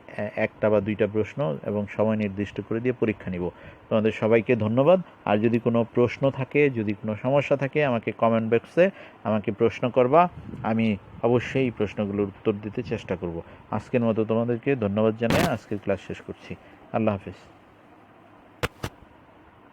একটা বা 2টা প্রশ্ন এবং সময় নির্দিষ্ট করে দিয়ে পরীক্ষা নিব। তোমাদের সবাইকে ধন্যবাদ। আর যদি কোনো প্রশ্ন থাকে, যদি কোনো সমস্যা থাকে, আমাকে কমেন্ট বক্সে আমাকে প্রশ্ন করবা। আমি অবশ্যই এই প্রশ্নগুলোর উত্তর দিতে চেষ্টা করব। আজকের মতো তোমাদেরকে ধন্যবাদ জানিয়ে আজকের ক্লাস শেষ করছি। আল্লাহ হাফেজ।